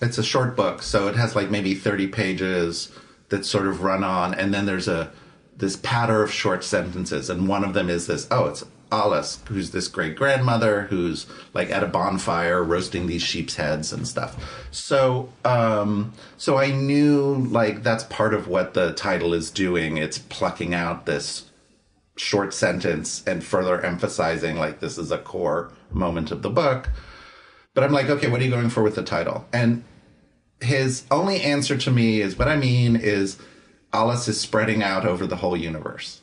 it's a short book, so it has maybe 30 pages that sort of run on, and then there's this patter of short sentences, and one of them is this, it's Alice, who's this great-grandmother who's at a bonfire roasting these sheep's heads and stuff. So I knew that's part of what the title is doing. It's plucking out this short sentence and further emphasizing this is a core moment of the book. But I'm like, okay, what are you going for with the title? And his only answer to me is, what I mean is Alice is spreading out over the whole universe.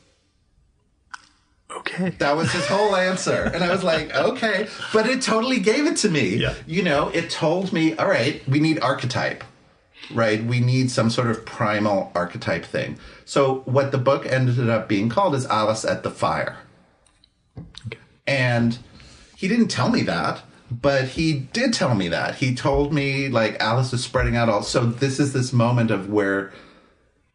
Okay. That was his whole answer. And I was like, okay. But it totally gave it to me. Yeah. It told me, all right, we need archetype, right? We need some sort of primal archetype thing. So what the book ended up being called is Alice at the Fire. Okay. And he didn't tell me that, but he did tell me that. He told me, Alice is spreading out so this is this moment of where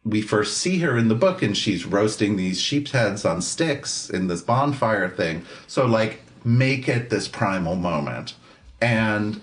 we first see her in the book, and she's roasting these sheep's heads on sticks in this bonfire thing. So, make it this primal moment. And,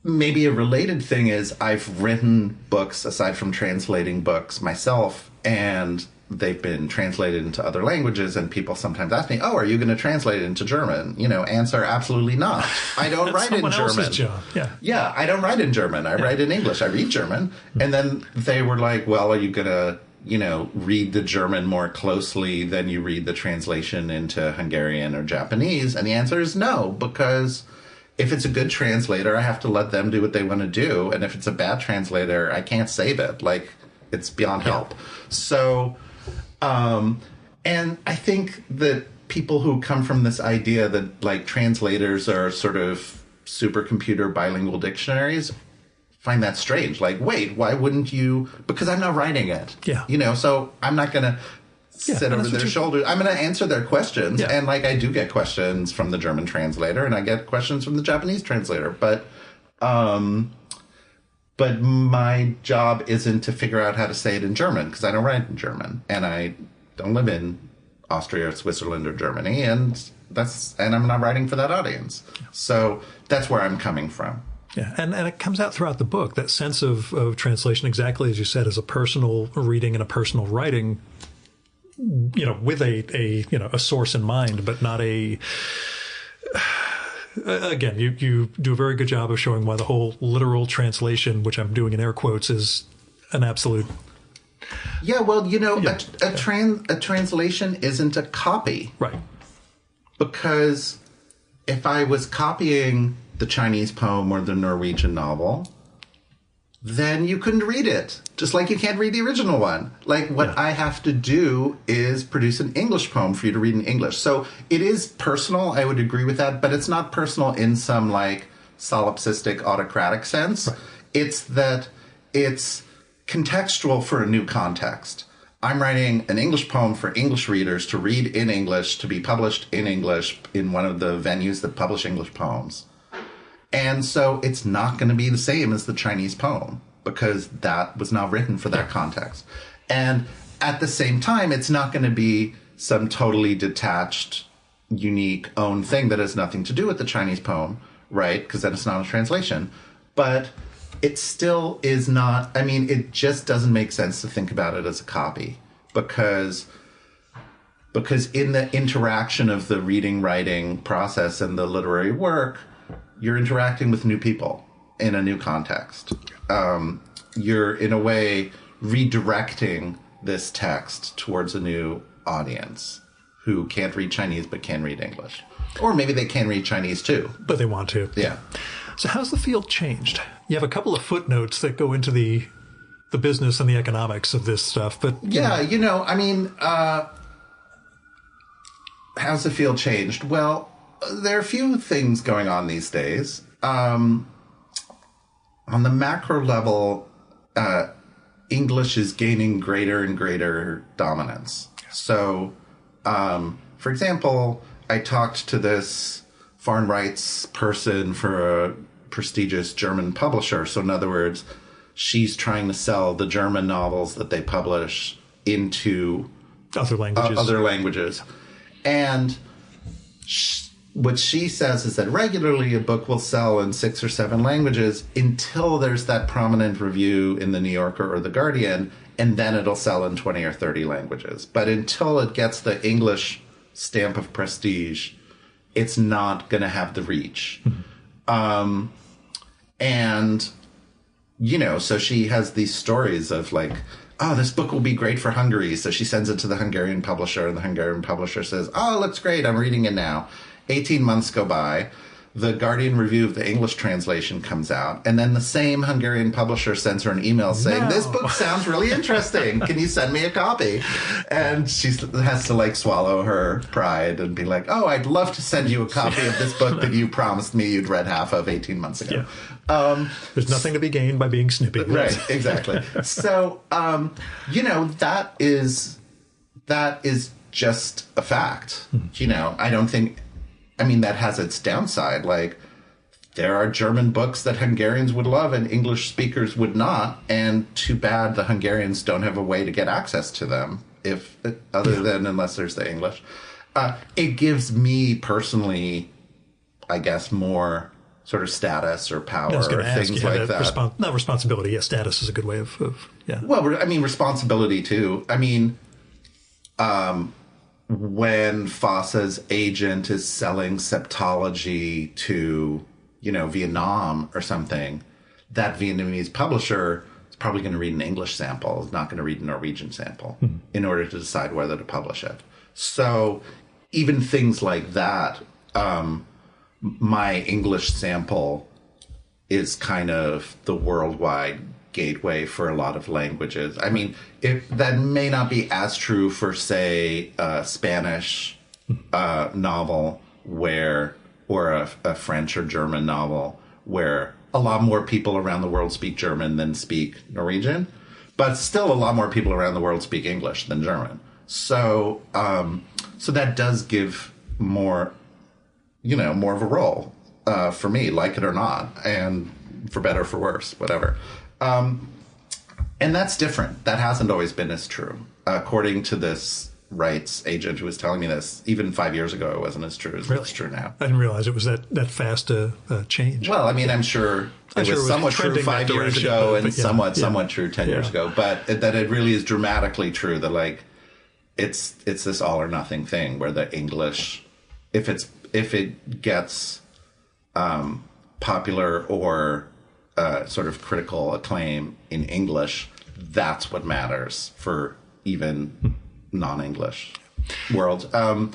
maybe a related thing is I've written books, aside from translating books myself, and they've been translated into other languages, and people sometimes ask me, "Oh, are you going to translate it into German?" You know, answer, absolutely not. I don't write in German. Else's job. Yeah, I don't write in German. I write in English. I read German. And then they were like, "Well, are you going to, you know, read the German more closely than you read the translation into Hungarian or Japanese?" And the answer is no, because if it's a good translator, I have to let them do what they want to do. And if it's a bad translator, I can't save it. Like, it's beyond help. So, and I think that people who come from this idea that, like, translators are sort of supercomputer bilingual dictionaries find that strange. Like, wait, why wouldn't you? Because I'm not writing it. Yeah. You know, so I'm not going to sit over their shoulders. I'm going to answer their questions. Yeah. And, like, I do get questions from the German translator, and I get questions from the Japanese translator. But my job isn't to figure out how to say it in German, because I don't write in German, and I don't live in Austria or Switzerland or Germany, and I'm not writing for that audience. Yeah. So that's where I'm coming from. Yeah, and it comes out throughout the book, that sense of translation, exactly as you said, as a personal reading and a personal writing, you know, with a source in mind, but not a... Again, you do a very good job of showing why the whole literal translation, which I'm doing in air quotes, is an absolute... Yeah, well, you know, a translation isn't a copy. Right. Because if I was copying the Chinese poem or the Norwegian novel, then you couldn't read it. Just like you can't read the original one. Like, what I have to do is produce an English poem for you to read in English. So it is personal, I would agree with that, but it's not personal in some, like, solipsistic, autocratic sense. Right. It's that it's contextual for a new context. I'm writing an English poem for English readers to read in English, to be published in English in one of the venues that publish English poems. And so it's not going to be the same as the Chinese poem, because that was not written for that context. And at the same time, it's not going to be some totally detached, unique, own thing that has nothing to do with the Chinese poem, right? Because then it's not a translation. But it still is not, I mean, it just doesn't make sense to think about it as a copy, because in the interaction of the reading, writing process and the literary work, you're interacting with new people in a new context. You're, in a way, redirecting this text towards a new audience who can't read Chinese but can read English. Or maybe they can read Chinese too. But they want to. Yeah. So how's the field changed? You have a couple of footnotes that go into the business and the economics of this stuff, but... Yeah, you know, I mean, how's the field changed? Well, there are a few things going on these days. On the macro level, English is gaining greater and greater dominance. So, for example, I talked to this foreign rights person for a prestigious German publisher. So in other words, she's trying to sell the German novels that they publish into other languages. And what she says is that regularly a book will sell in 6 or 7 languages until there's that prominent review in the New Yorker or the Guardian, and then it'll sell in 20 or 30 languages. But until it gets the English stamp of prestige, it's not going to have the reach. And, you know, so she has these stories of like, oh, this book will be great for Hungary. So she sends it to the Hungarian publisher, and the Hungarian publisher says, oh, it looks great, I'm reading it now. 18 months go by. The Guardian review of the English translation comes out, and then the same Hungarian publisher sends her an email saying, this book sounds really interesting. Can you send me a copy? And she has to, like, swallow her pride and be like, oh, I'd love to send you a copy of this book that you promised me you'd read half of 18 months ago. Yeah. There's nothing to be gained by being snippy. Right, exactly. So, you know, that is just a fact. You know, I mean, that has its downside. Like, there are German books that Hungarians would love and English speakers would not. And too bad the Hungarians don't have a way to get access to them, unless there's the English. It gives me personally, I guess, more sort of status or power or things like that. Not responsibility. Yeah, status is a good way of yeah. Well, I mean, responsibility too. I mean, when Fossa's agent is selling septology to, Vietnam or something, that Vietnamese publisher is probably going to read an English sample, is not going to read a Norwegian sample in order to decide whether to publish it. So even things like that, my English sample is kind of the worldwide gateway for a lot of languages. I mean, that may not be as true for, say, a Spanish novel or a French or German novel where a lot more people around the world speak German than speak Norwegian, but still a lot more people around the world speak English than German. So, so that does give more of a role for me, like it or not, and for better or for worse, whatever. And that's different. That hasn't always been as true. According to this rights agent who was telling me this, even 5 years ago, it wasn't as true as it's true now. I didn't realize it was that fast a change. Well, I mean, I'm sure it was somewhat true 5 years ago and somewhat true 10 years ago. But that it really is dramatically true that, like, it's this all or nothing thing where the English, if it gets popular or sort of critical acclaim in English, that's what matters for even non-English world. I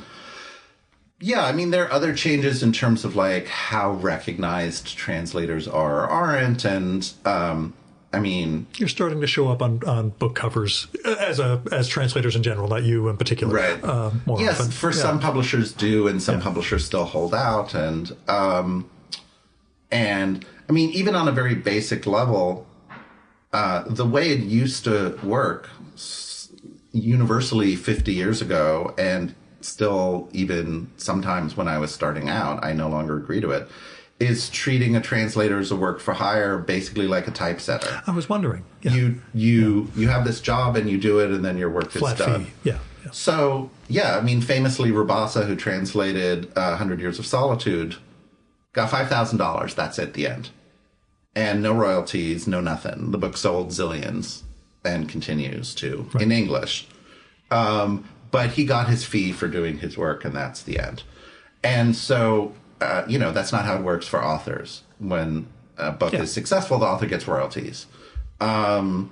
mean, there are other changes in terms of like how recognized translators are or aren't, and I mean, you're starting to show up on book covers as translators in general, not you in particular. Right. More yes, often. For some publishers do, and some publishers still hold out, and I mean, even on a very basic level, the way it used to work universally 50 years ago, and still even sometimes when I was starting out, I no longer agree to it, is treating a translator as a work for hire, basically like a typesetter. I was wondering. Yeah. You have this job and you do it, and then your work Flat is done. fee. Yeah. So, I mean, famously, Rabassa, who translated 100 Years of Solitude, got $5,000. That's at the end. And no royalties, no nothing. The book sold zillions and continues to in English. But he got his fee for doing his work, and that's the end. And so, that's not how it works for authors. When a book is successful, the author gets royalties. And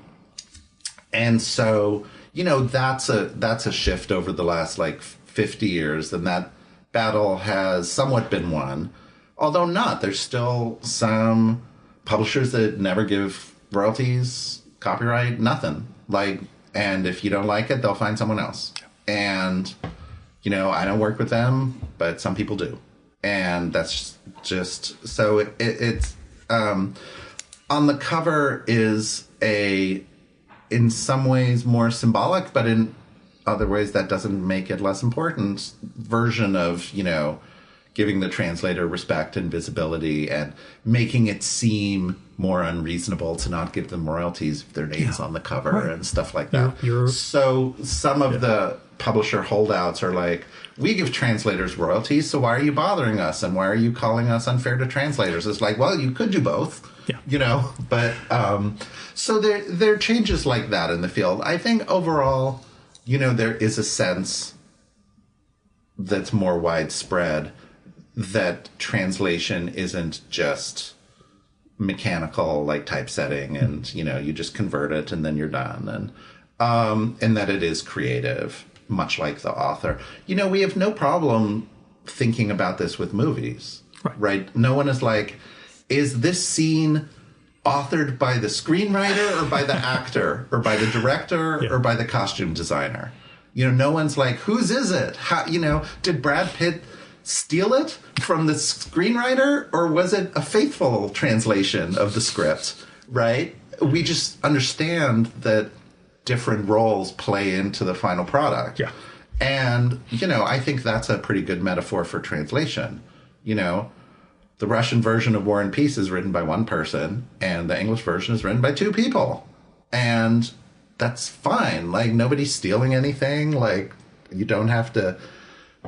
so, that's a shift over the last, 50 years, and that battle has somewhat been won. Although not. There's still some publishers that never give royalties, copyright, nothing. And if you don't like it, they'll find someone else. And, I don't work with them, but some people do. And that's just, so it's, on the cover is in some ways more symbolic, but in other ways that doesn't make it less important version of, giving the translator respect and visibility and making it seem more unreasonable to not give them royalties if their name's on the cover and stuff like that. So some of the publisher holdouts are like, we give translators royalties, so why are you bothering us? And why are you calling us unfair to translators? It's like, well, you could do both, but so there are changes like that in the field. I think overall, there is a sense that's more widespread that translation isn't just mechanical, like typesetting, and you just convert it and then you're done, and that it is creative, much like the author. We have no problem thinking about this with movies, right? No one is like, is this scene authored by the screenwriter or by the actor or by the director or by the costume designer? No one's like, whose is it? How, did Brad Pitt steal it from the screenwriter, or was it a faithful translation of the script, right? We just understand that different roles play into the final product. Yeah. And, I think that's a pretty good metaphor for translation. The Russian version of War and Peace is written by one person, and the English version is written by two people. And that's fine. Nobody's stealing anything. You don't have to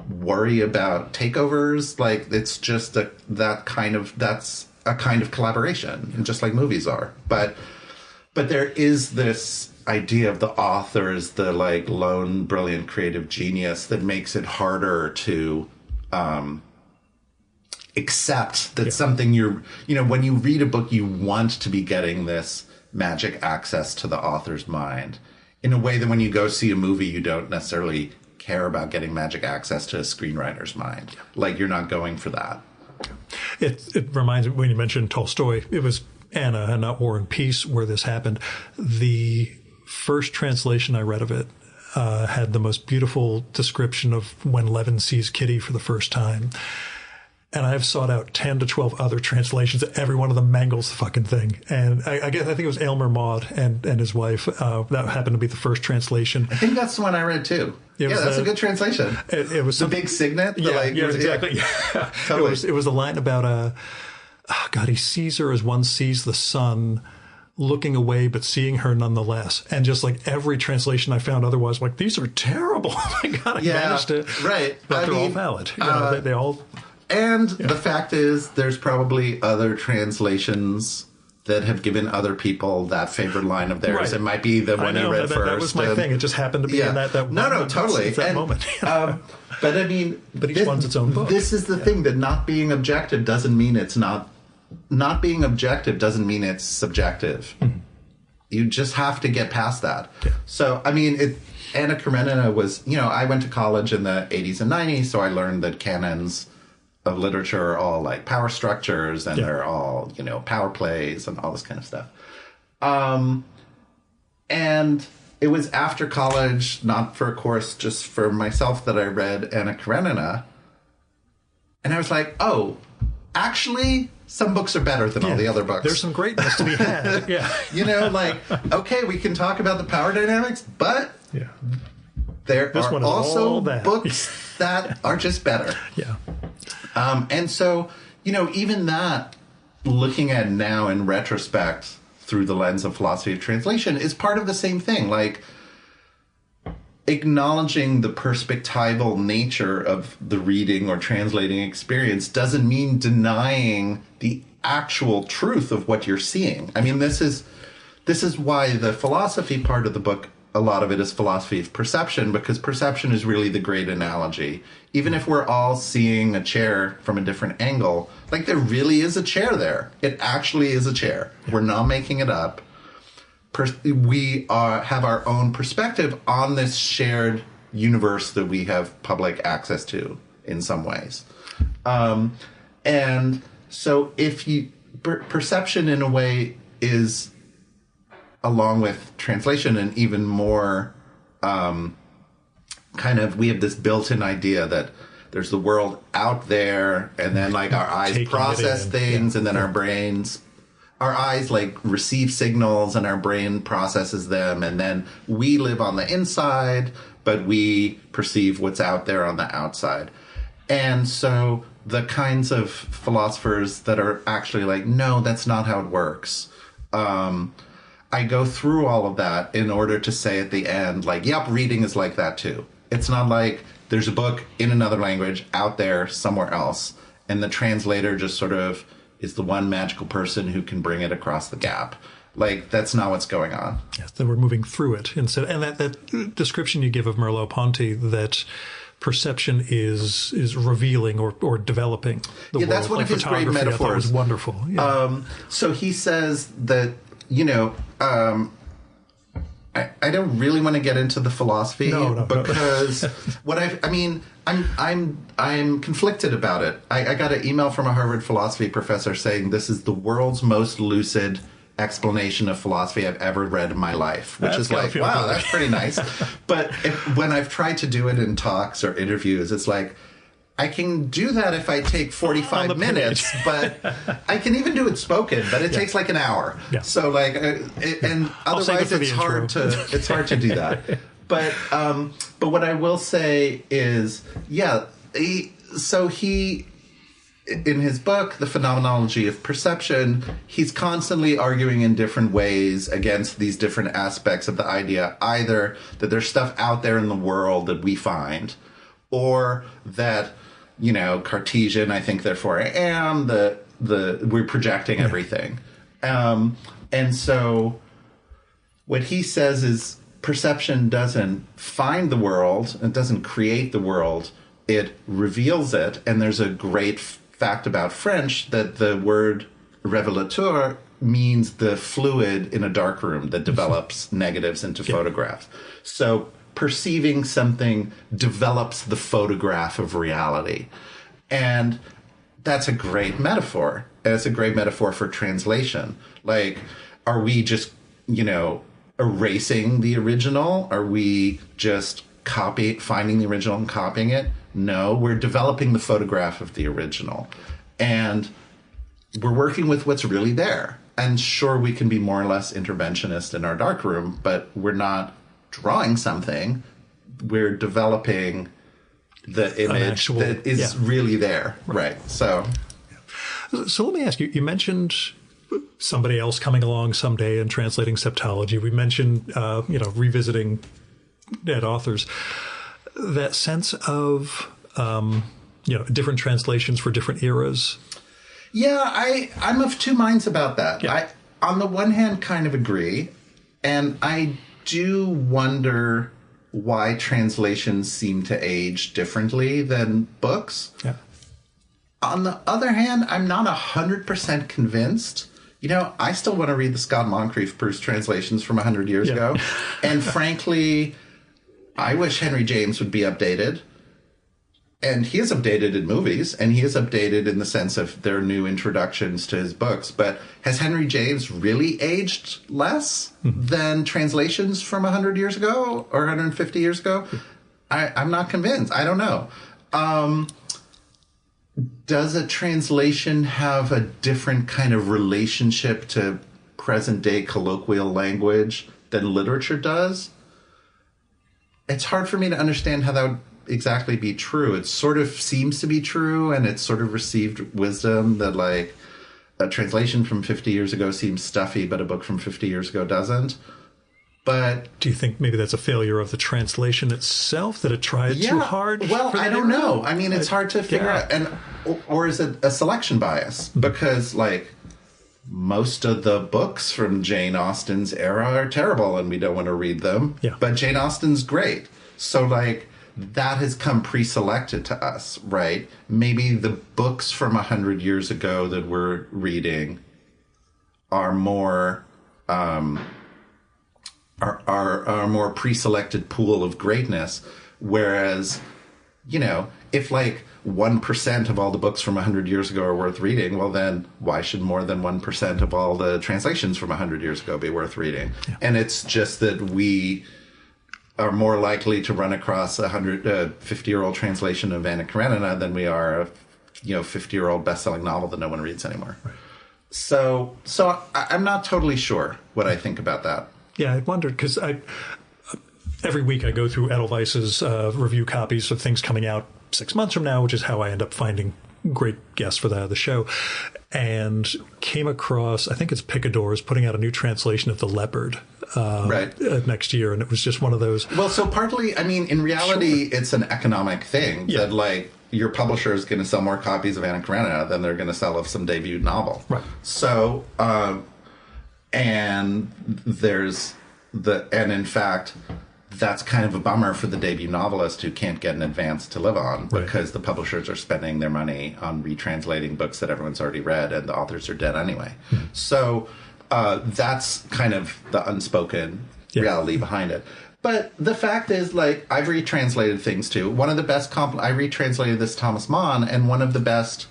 worry about takeovers. It's just that's a kind of collaboration, and just like movies are. But there is this idea of the author as the like lone, brilliant, creative genius that makes it harder to accept that something when you read a book, you want to be getting this magic access to the author's mind in a way that when you go see a movie, you don't necessarily care about getting magic access to a screenwriter's mind. Like, you're not going for that. It reminds me, when you mentioned Tolstoy, it was Anna and not War and Peace where this happened. The first translation I read of it had the most beautiful description of when Levin sees Kitty for the first time. And I've sought out 10 to 12 other translations. Every one of them mangles the fucking thing. And I think it was Aylmer Maude and his wife. That happened to be the first translation. I think that's the one I read too. That's a good translation. It was the big signet. Exactly. Yeah. Totally. It was a line about he sees her as one sees the sun, looking away but seeing her nonetheless. And just like every translation I found otherwise, like, these are terrible. I managed to. Right. But they're all valid. They all. And the fact is, there's probably other translations that have given other people that favorite line of theirs. Right. It might be the one you read first. That was my thing. It just happened to be in that No, totally. That moment. But I mean... But each one's its own book. This is the thing, that not being objective doesn't mean it's not... Not being objective doesn't mean it's subjective. Mm-hmm. You just have to get past that. Yeah. So, I mean, Anna Karenina was... I went to college in the 80s and 90s, so I learned that canons of literature are all like power structures, and they're all, power plays and all this kind of stuff. And it was after college, not for a course, just for myself, that I read Anna Karenina. And I was like, oh, actually, some books are better than all the other books. There's some greatness to be had. Okay, we can talk about the power dynamics, but there are also books that are just better. Yeah. And so, even that, looking at now in retrospect through the lens of philosophy of translation, is part of the same thing. Like, acknowledging the perspectival nature of the reading or translating experience doesn't mean denying the actual truth of what you're seeing. I mean, this is why the philosophy part of the book, a lot of it is philosophy of perception, because perception is really the great analogy. Even if we're all seeing a chair from a different angle, like, there really is a chair there. It actually is a chair. We're not making it up. We have our own perspective on this shared universe that we have public access to in some ways. And so if perception in a way is, along with translation, and even more we have this built-in idea that there's the world out there, and then like our eyes process things, and then our eyes like receive signals, and our brain processes them, and then we live on the inside, but we perceive what's out there on the outside. And so the kinds of philosophers that are actually like, no, that's not how it works. I go through all of that in order to say at the end, like, yep, reading is like that too. It's not like there's a book in another language out there somewhere else, and the translator just sort of is the one magical person who can bring it across the gap. Like, that's not what's going on. Yes, that we're moving through it instead. And that description you give of Merleau-Ponty, that perception is revealing or developing the world. That's one of his great metaphors. I thought it was wonderful. Yeah. So he says that, I don't really want to get into the philosophy because I'm conflicted about it. I got an email from a Harvard philosophy professor saying this is the world's most lucid explanation of philosophy I've ever read in my life, which is like, wow, that's pretty nice. But when I've tried to do it in talks or interviews, it's like, I can do that if I take 45 minutes, but I can even do it spoken, but it takes like an hour. Yeah. So like, and otherwise it's hard to do that. But what I will say is, he, in his book, The Phenomenology of Perception, he's constantly arguing in different ways against these different aspects of the idea, either that there's stuff out there in the world that we find, or that, Cartesian, I think, therefore I am, we're projecting everything. And so what he says is perception doesn't find the world, it doesn't create the world, it reveals it. And there's a great fact about French that the word révélateur means the fluid in a darkroom that develops negatives into photographs. So perceiving something develops the photograph of reality. And that's a great metaphor. And it's a great metaphor for translation. Like, are we just, erasing the original? Are we just finding the original and copying it? No, we're developing the photograph of the original. And we're working with what's really there. And sure, we can be more or less interventionist in our darkroom, but we're not drawing something. We're developing the image that is really there. Right. So let me ask you, you mentioned somebody else coming along someday and translating septology. We mentioned, revisiting dead authors. That sense of, different translations for different eras. Yeah, I'm of two minds about that. Yeah. I, on the one hand, kind of agree. And I do wonder why translations seem to age differently than books. Yeah. On the other hand, I'm not 100% convinced. I still want to read the Scott Moncrief Proust translations from 100 years ago. And frankly, I wish Henry James would be updated. And he is updated in movies, and he is updated in the sense of their new introductions to his books. But has Henry James really aged less than translations from 100 years ago or 150 years ago? I'm not convinced. I don't know. Does a translation have a different kind of relationship to present-day colloquial language than literature does? It's hard for me to understand how that would exactly be true. It sort of seems to be true, and it's sort of received wisdom that, like, a translation from 50 years ago seems stuffy, but a book from 50 years ago doesn't. But do you think maybe that's a failure of the translation itself, that it tried too hard? Well, I don't know. I mean, it's hard to figure out. And or is it a selection bias? Because, like, most of the books from Jane Austen's era are terrible, and we don't want to read them. Yeah. But Jane Austen's great. So, like, that has come pre-selected to us, right? Maybe the books from 100 years ago that we're reading are more are more pre-selected pool of greatness, whereas, if like 1% of all the books from 100 years ago are worth reading, well then why should more than 1% of all the translations from 100 years ago be worth reading? Yeah. And it's just that we are more likely to run across a 50-year-old translation of Anna Karenina than we are a 50-year-old best-selling novel that no one reads anymore. Right. So I'm not totally sure what I think about that. Yeah, I wondered, because every week I go through Edelweiss's review copies of things coming out 6 months from now, which is how I end up finding great guests for the show, and came across, I think it's Picador's putting out a new translation of The Leopard next year, and it was just one of those. Well, so partly, I mean, in reality, it's an economic thing that, like, your publisher is going to sell more copies of Anna Karenina than they're going to sell of some debut novel. Right. So, and in fact, that's kind of a bummer for the debut novelist who can't get an advance to live on, because the publishers are spending their money on retranslating books that everyone's already read and the authors are dead anyway. Mm-hmm. So that's kind of the unspoken reality behind it. But the fact is, like, I've retranslated things too. One of the best I retranslated this Thomas Mann, and one of the best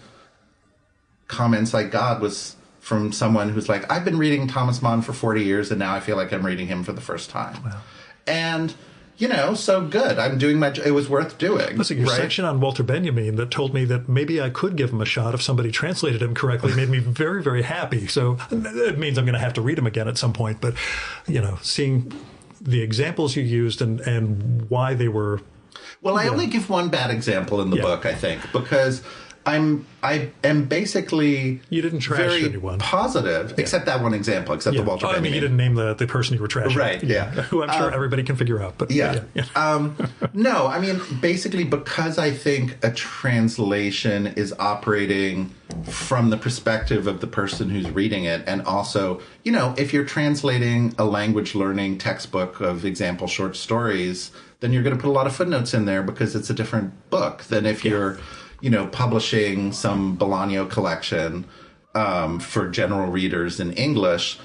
comments I got was from someone who's like, I've been reading Thomas Mann for 40 years, and now I feel like I'm reading him for the first time. Wow. And, so good. I'm doing it was worth doing. Listen, your section on Walter Benjamin that told me that maybe I could give him a shot if somebody translated him correctly made me very, very happy. So it means I'm going to have to read him again at some point. But, seeing the examples you used and why they were... Well, I only give one bad example in the book, I think, because I am basically you didn't trash very anyone. Positive, except that one example, except the Walter Benjamin. I mean, you didn't name the person you were trashing. Right, yeah. Who I'm sure everybody can figure out. But No, I mean, basically because I think a translation is operating from the perspective of the person who's reading it. And also, if you're translating a language learning textbook of example short stories, then you're going to put a lot of footnotes in there because it's a different book than if you're publishing some Bolaño collection for general readers in English.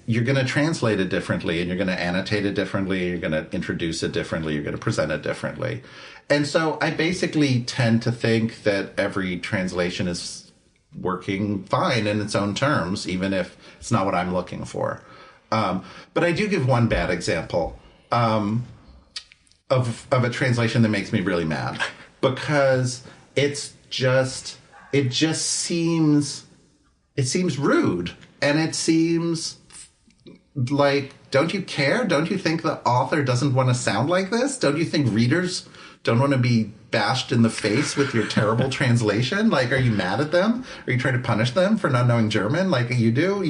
You're going to translate it differently, and you're going to annotate it differently. You're going to introduce it differently. You're going to present it differently. And so I basically tend to think that every translation is working fine in its own terms, even if it's not what I'm looking for. But I do give one bad example of a translation that makes me really mad, because it just seems rude, and it seems like, don't you care? Don't you think the author doesn't want to sound like this? Don't you think readers don't want to be bashed in the face with your terrible translation? Like, are you mad at them? Are you trying to punish them for not knowing German like you do?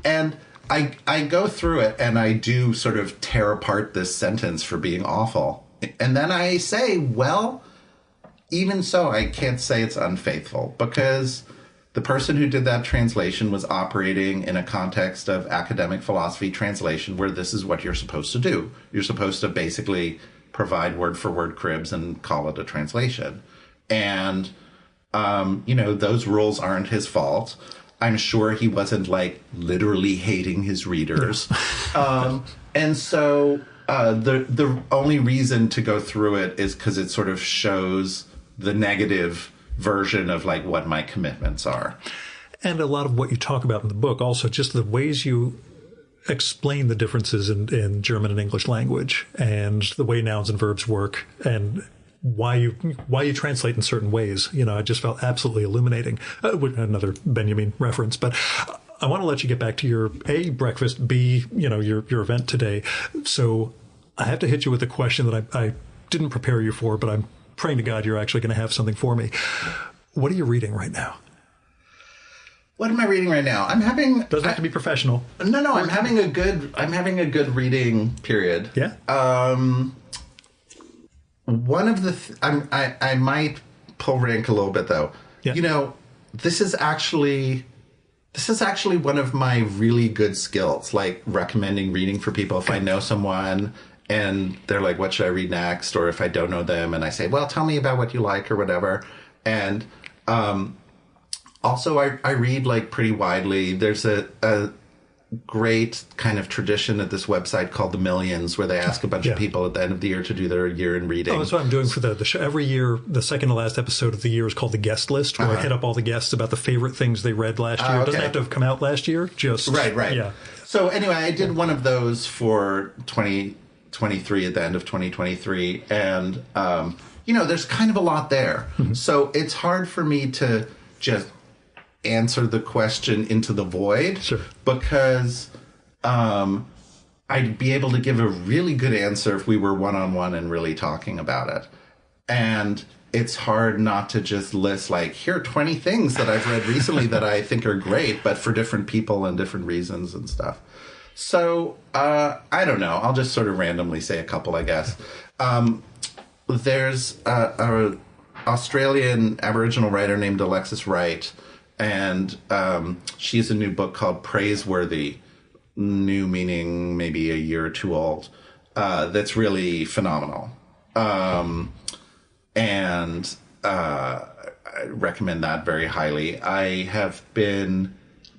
And I go through it, and I do sort of tear apart this sentence for being awful. And then I say, well, even so, I can't say it's unfaithful, because the person who did that translation was operating in a context of academic philosophy translation, where this is what you're supposed to do. You're supposed to basically provide word-for-word cribs and call it a translation. And, those rules aren't his fault. I'm sure he wasn't, literally hating his readers. And so the only reason to go through it is because it sort of shows the negative version of what my commitments are. And a lot of what you talk about in the book, also just the ways you explain the differences in German and English language, and the way nouns and verbs work, and why you translate in certain ways. I just felt absolutely illuminating. Another Benjamin reference, but I want to let you get back to your A, breakfast, B, your event today. So I have to hit you with a question that I didn't prepare you for, but I'm praying to God you're actually going to have something for me. What are you reading right now? What am I reading right now? Doesn't have to be professional. No, I'm having a good reading period. Yeah. One of the I might pull rank a little bit though. Yeah. This is actually one of my really good skills, recommending reading for people. If I know someone and they're like, what should I read next? Or if I don't know them and I say, well, tell me about what you like or whatever. And also I read pretty widely. There's a great kind of tradition at this website called The Millions, where they ask a bunch of people at the end of the year to do their year in reading. Oh, that's what I'm doing for the show. Every year, the second to last episode of the year is called the guest list, where I hit up all the guests about the favorite things they read last year. It doesn't have to have come out last year, just... Right. Yeah. So anyway, I did one of those for 2023, at the end of 2023, and, there's kind of a lot there. Mm-hmm. So it's hard for me to just answer the question into the void, because I'd be able to give a really good answer if we were one-on-one and really talking about it. And it's hard not to just list here are 20 things that I've read recently that I think are great, but for different people and different reasons and stuff. So I don't know. I'll just sort of randomly say a couple, I guess. There's a Australian Aboriginal writer named Alexis Wright, and she has a new book called Praiseworthy, new meaning maybe a year or two old, that's really phenomenal. And I recommend that very highly. I have been,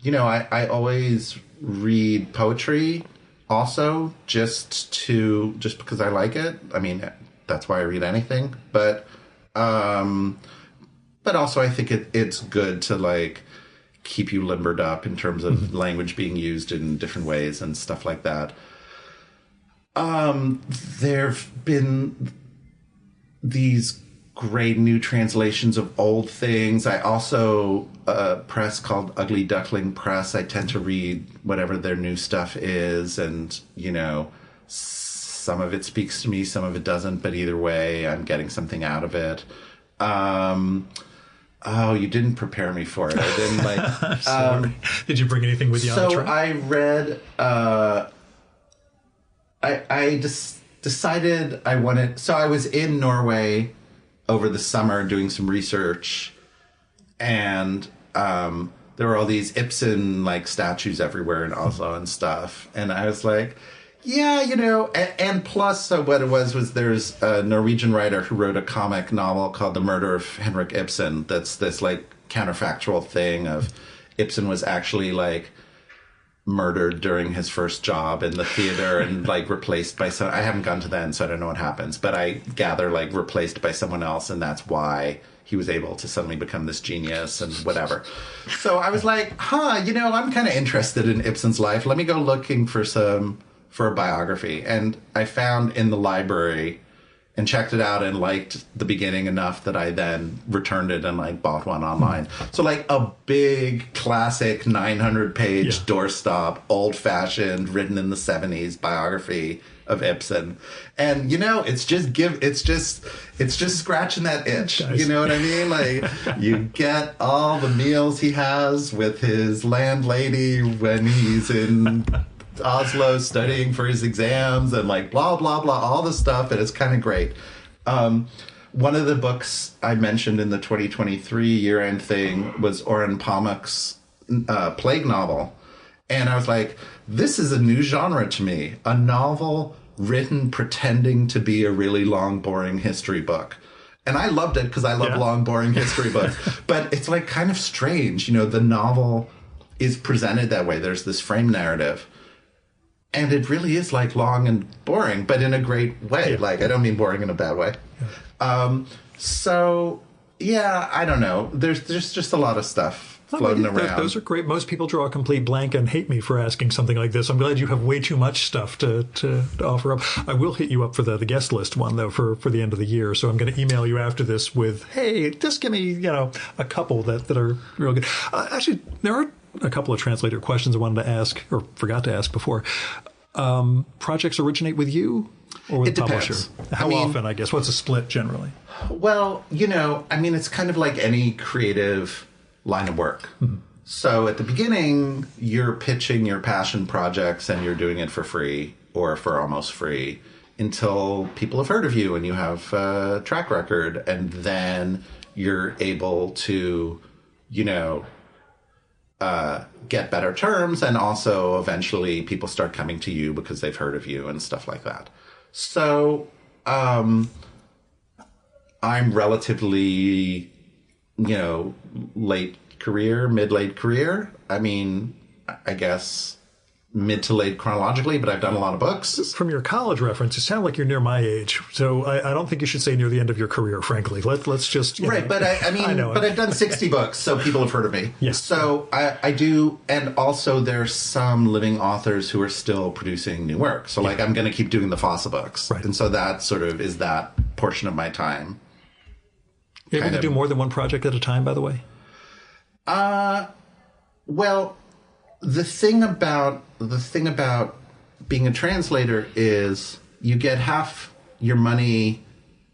I always read poetry also just because I like it. I mean, that's why I read anything, but also I think it's good to keep you limbered up in terms of language being used in different ways and stuff like that. There've been these great new translations of old things. I also, press called Ugly Duckling Press, I tend to read whatever their new stuff is, and, some of it speaks to me, some of it doesn't, but either way, I'm getting something out of it. Oh, you didn't prepare me for it. I didn't like. Did you bring anything with you on the So trip? I read. I just decided I wanted. So I was in Norway over the summer doing some research, and there were all these Ibsen like statues everywhere in Oslo and stuff, and I was like, yeah, and plus, so what it was there's a Norwegian writer who wrote a comic novel called The Murder of Henrik Ibsen. That's this like counterfactual thing of Ibsen was actually like murdered during his first job in the theater and like replaced by I haven't gone to the end, so I don't know what happens, but I gather like replaced by someone else, and that's why he was able to suddenly become this genius and whatever. So I was like, I'm kind of interested in Ibsen's life. Let me go looking for a biography. And I found in the library and checked it out and liked the beginning enough that I then returned it and like bought one online. So like a big classic 900-page doorstop, old-fashioned, written in the 70s biography of Ibsen. And it's just scratching that itch. Nice. You know what I mean? Like you get all the meals he has with his landlady when he's in Oslo studying for his exams and like blah blah blah, all the stuff, and it's kind of great. One of the books I mentioned in the 2023 year-end thing was Orhan Pamuk's plague novel, and I was like, this is a new genre to me, a novel written pretending to be a really long boring history book. And I loved it because I love long boring history books, but it's like kind of strange, the novel is presented that way. There's this frame narrative. And it really is like long and boring, but in a great way. Yeah. Like, I don't mean boring in a bad way. Yeah. I don't know. There's just a lot of stuff floating around. Those are great. Most people draw a complete blank and hate me for asking something like this. I'm glad you have way too much stuff to offer up. I will hit you up for the guest list one, though, for the end of the year. So I'm going to email you after this with, hey, just give me, a couple that are real good. Actually, there are a couple of translator questions I wanted to ask, or forgot to ask before. Projects originate with you or with the publisher? How often, I guess? What's a split generally? Well, it's kind of like any creative line of work. Mm-hmm. So at the beginning, you're pitching your passion projects and you're doing it for free or for almost free until people have heard of you and you have a track record. And then you're able to, get better terms, and also eventually people start coming to you because they've heard of you and stuff like that. So I'm relatively, mid-late career. I mean, I guess mid to late chronologically, but I've done a lot of books. From your college reference, you sound like you're near my age. So I don't think you should say near the end of your career, frankly. Let's just... Right, but but I've done 60 books, so people have heard of me. Yes. So I do, and also there's some living authors who are still producing new work. So like I'm going to keep doing the Fossa books. Right. And so that sort of is that portion of my time. You able to do more than one project at a time, by the way? Well, the thing about being a translator is you get half your money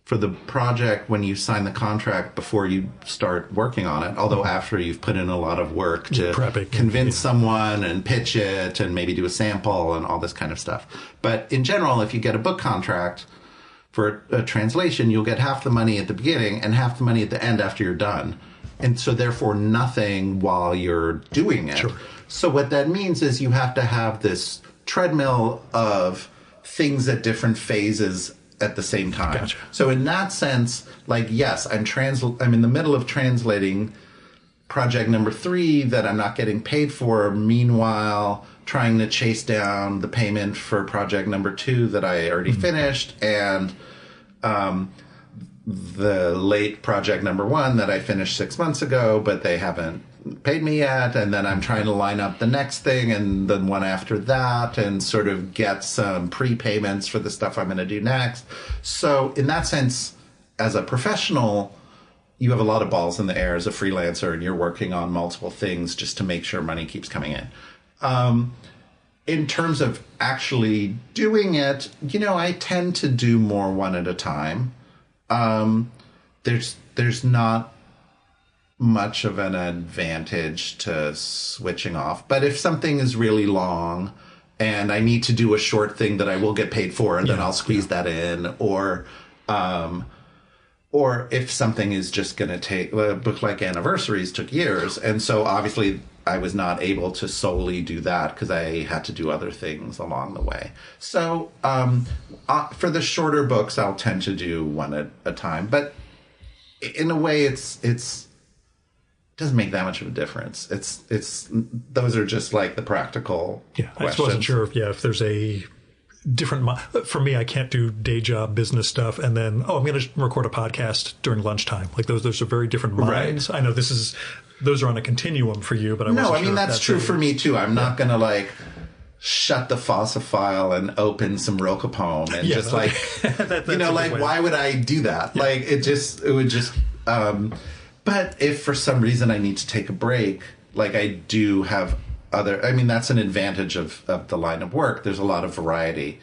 for the project when you sign the contract before you start working on it. Although after you've put in a lot of work to convince someone and pitch it and maybe do a sample and all this kind of stuff. But in general, if you get a book contract for a translation, you'll get half the money at the beginning and half the money at the end after you're done. And so therefore nothing while you're doing it. Sure. So what that means is you have to have this treadmill of things at different phases at the same time. Gotcha. So in that sense, like, yes, I'm in the middle of translating project number 3 that I'm not getting paid for. Meanwhile, trying to chase down the payment for project number 2 that I already finished, and the late project number 1 that I finished 6 months ago, but they haven't paid me yet. And then I'm trying to line up the next thing and the one after that and sort of get some prepayments for the stuff I'm going to do next. So in that sense, as a professional, you have a lot of balls in the air as a freelancer, and you're working on multiple things just to make sure money keeps coming in. In terms of actually doing it, I tend to do more one at a time. There's not much of an advantage to switching off. But if something is really long and I need to do a short thing that I will get paid for, and then I'll squeeze that in, or if something is just going to take, a book like Anniversaries took years. And so obviously I was not able to solely do that because I had to do other things along the way. So for the shorter books, I'll tend to do one at a time. But in a way, it doesn't make that much of a difference. It's those are just like the practical questions. I just wasn't sure if there's a different, for me, I can't do day job business stuff and then, I'm going to record a podcast during lunchtime. Like those are very different minds. Right. I know those are on a continuum for you, but I wasn't sure that's true for me too. I'm not going to like shut the Fossa file and open some Rilke poem and just like, why would I do that? Yeah. Like it would just, but if for some reason I need to take a break, like I do have that's an advantage of the line of work. There's a lot of variety,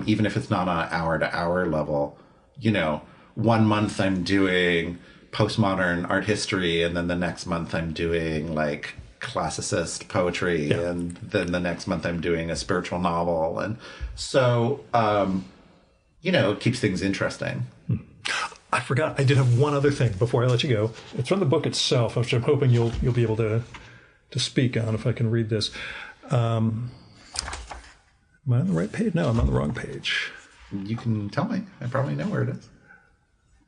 even if it's not on an hour-to-hour level. 1 month I'm doing postmodern art history, and then the next month I'm doing like classicist poetry, and then the next month I'm doing a spiritual novel. And so, it keeps things interesting. I forgot. I did have one other thing before I let you go. It's from the book itself, which I'm hoping you'll be able to speak on if I can read this. Am I on the right page? No, I'm on the wrong page. You can tell me. I probably know where it is.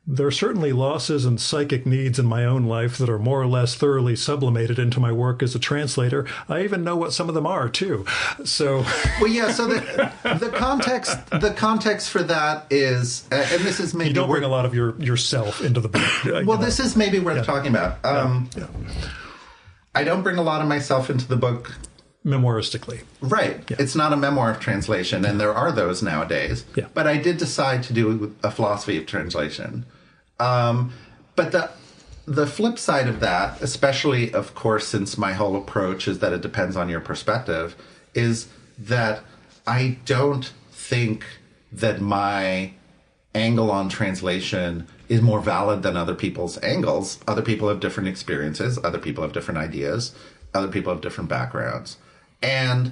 There are certainly losses and psychic needs in my own life that are more or less thoroughly sublimated into my work as a translator. I even know what some of them are, too. So, so the context for that is, and this is maybe you don't bring a lot of yourself into the book. This is maybe worth talking about. I don't bring a lot of myself into the book memoiristically. Right. Yeah. It's not a memoir of translation, and there are those nowadays. Yeah. But I did decide to do a philosophy of translation. But the flip side of that, especially, of course, since my whole approach is that it depends on your perspective, is that I don't think that my angle on translation is more valid than other people's angles. Other people have different experiences. Other people have different ideas. Other people have different backgrounds. And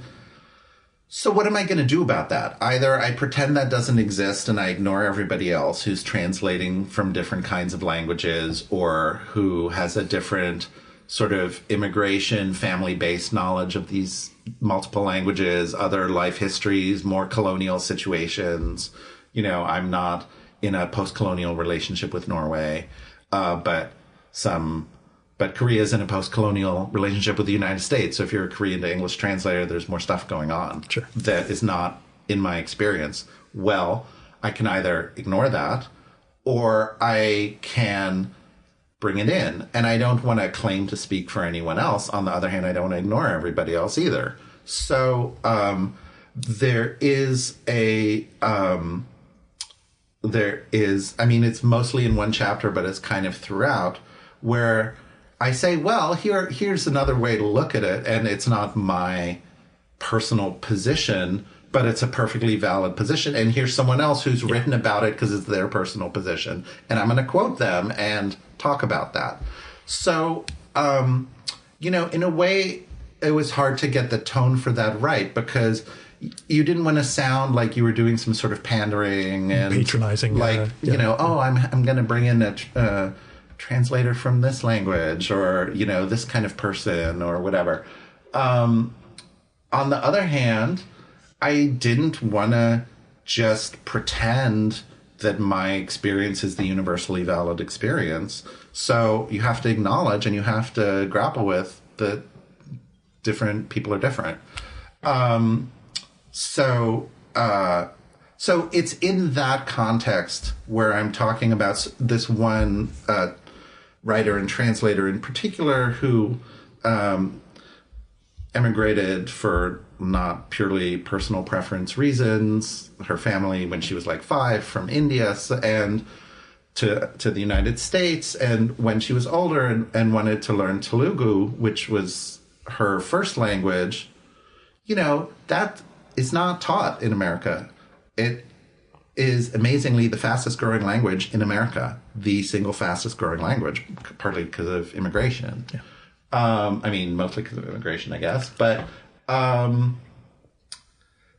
so what am I going to do about that? Either I pretend that doesn't exist and I ignore everybody else who's translating from different kinds of languages or who has a different sort of immigration, family-based knowledge of these multiple languages, other life histories, more colonial situations. I'm not in a post-colonial relationship with Norway, but Korea is in a post-colonial relationship with the United States. So if you're a Korean to English translator, there's more stuff going on that is not in my experience. Well, I can either ignore that or I can bring it in. And I don't want to claim to speak for anyone else. On the other hand, I don't want to ignore everybody else either. So it's mostly in one chapter, but it's kind of throughout, where I say, well, here's another way to look at it, and it's not my personal position, but it's a perfectly valid position, and here's someone else who's written about it because it's their personal position, and I'm going to quote them and talk about that. So, in a way, it was hard to get the tone for that right, because you didn't want to sound like you were doing some sort of pandering and patronizing, I'm going to bring in a translator from this language, or this kind of person, or whatever. On the other hand, I didn't want to just pretend that my experience is the universally valid experience. So you have to acknowledge and you have to grapple with that different people are different. So it's in that context where I'm talking about this one writer and translator in particular who emigrated for not purely personal preference reasons. Her family, when she was like 5, from India and to the United States. And when she was older and wanted to learn Telugu, which was her first language, that is not taught in America. is amazingly the fastest growing language in America, the single fastest growing language, partly because of immigration. Yeah. I mean, mostly because of immigration, I guess. But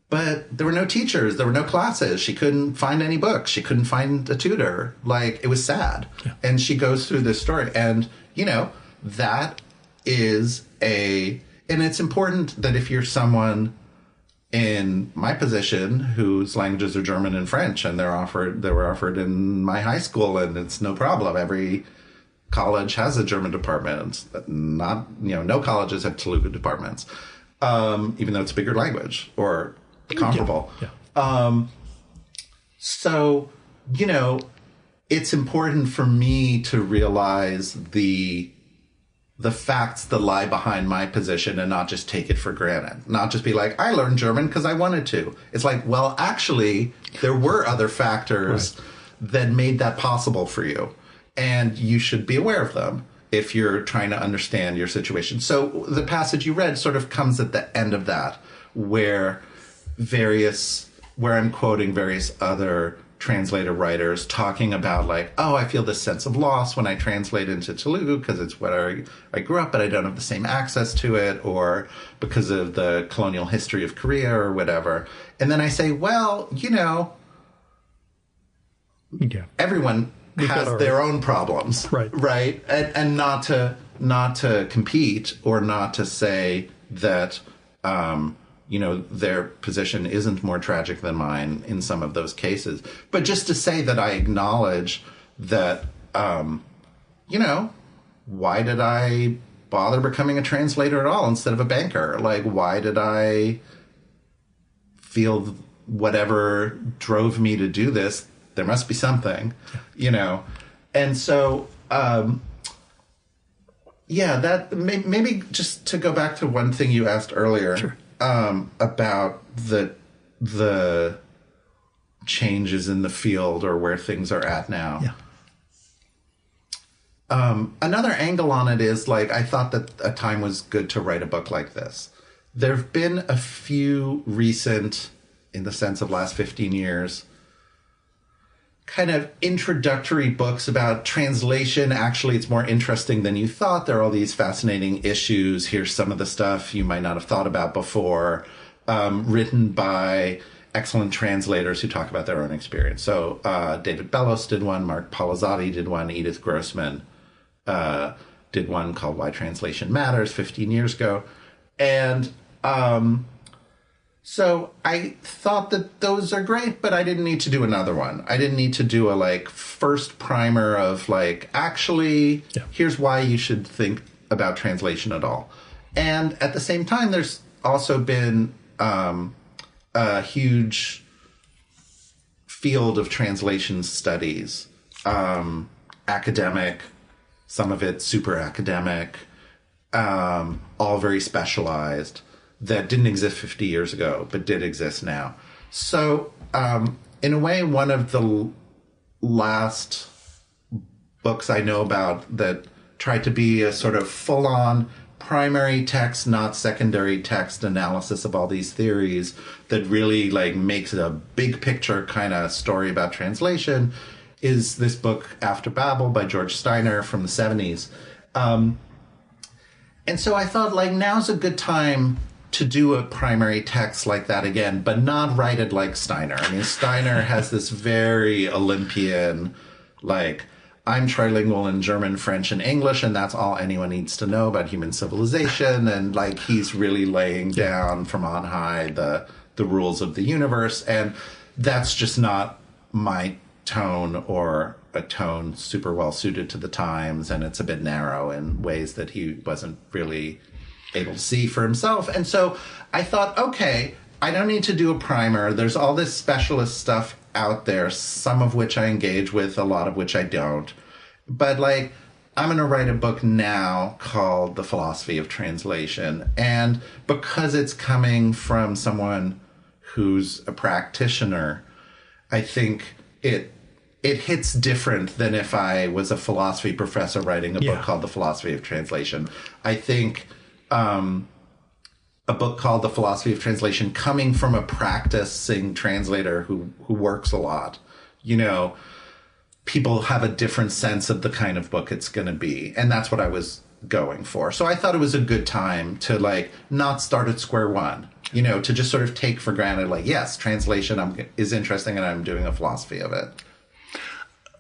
there were no teachers. There were no classes. She couldn't find any books. She couldn't find a tutor. Like, it was sad. Yeah. And she goes through this story. And, you know, that is and it's important that if you're someone in my position whose languages are German and French, and they were offered in my high school, and it's no problem. Every college has a German department. Not, you know, no colleges have Telugu departments, even though it's a bigger language or comparable. Yeah. So, you know, it's important for me to realize the facts that lie behind my position and not just take it for granted. Not just be like, I learned German because I wanted to. It's like, well, actually, there were other factors that made that possible for you. And you should be aware of them if you're trying to understand your situation. So the passage you read sort of comes at the end of that, where I'm quoting various other translator writers talking about like, oh, I feel this sense of loss when I translate into Telugu because it's where I grew up, but I don't have the same access to it, or because of the colonial history of Korea or whatever. And then I say, well, you know, everyone has their own problems, right? And not to compete or not to say that, you know, their position isn't more tragic than mine in some of those cases. But just to say that I acknowledge that, you know, why did I bother becoming a translator at all instead of a banker? Like, why did I feel whatever drove me to do this? There must be something, you know? And so, yeah, that maybe just to go back to one thing you asked earlier. Sure. About the changes in the field or where things are at now. Yeah. Another angle on it is, like, I thought that a time was good to write a book like this. There have been a few recent, in the sense of last 15 years, kind of introductory books about translation. Actually, it's more interesting than you thought. There are all these fascinating issues. Here's some of the stuff you might not have thought about before, written by excellent translators who talk about their own experience. So David Bellos did one, Mark Palazzati did one, Edith Grossman did one called Why Translation Matters 15 years ago. And so I thought that those are great, but I didn't need to do another one. I didn't need to do a, like, first primer of, like, actually, here's why you should think about translation at all. And at the same time, there's also been a huge field of translation studies, academic, some of it super academic, all very specialized, that didn't exist 50 years ago, but did exist now. So, in a way, one of the last books I know about that tried to be a sort of full-on primary text, not secondary text analysis of all these theories that really, like, makes it a big picture kind of story about translation is this book, After Babel, by George Steiner from the 70s. And so I thought, like, now's a good time to do a primary text like that again, but not write it like Steiner. I mean, Steiner has this very Olympian, like, I'm trilingual in German, French, and English, and that's all anyone needs to know about human civilization. And, like, he's really laying down from on high the rules of the universe. And that's just not my tone, or a tone super well suited to the times. And it's a bit narrow in ways that he wasn't really able to see for himself. And so I thought, okay, I don't need to do a primer. There's all this specialist stuff out there, some of which I engage with, a lot of which I don't. But, like, I'm going to write a book now called The Philosophy of Translation. And because it's coming from someone who's a practitioner, I think it hits different than if I was a philosophy professor writing a book called The Philosophy of Translation. I think a book called The Philosophy of Translation, coming from a practicing translator who works a lot, you know, people have a different sense of the kind of book it's going to be. And that's what I was going for. So I thought it was a good time to like not start at square one, you know, to just sort of take for granted, like, yes, translation is interesting and I'm doing a philosophy of it.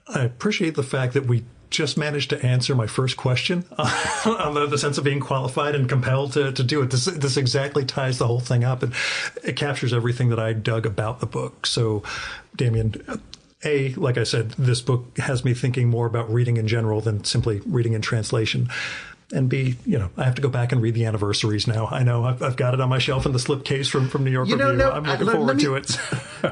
I appreciate the fact that we just managed to answer my first question on the sense of being qualified and compelled to do it. This exactly ties the whole thing up, and it captures everything that I dug about the book. So, Damion, A, like I said, this book has me thinking more about reading in general than simply reading in translation. And B, you know, I have to go back and read the anniversaries now. I know I've got it on my shelf in the slipcase from New York Review. I'm looking forward to it.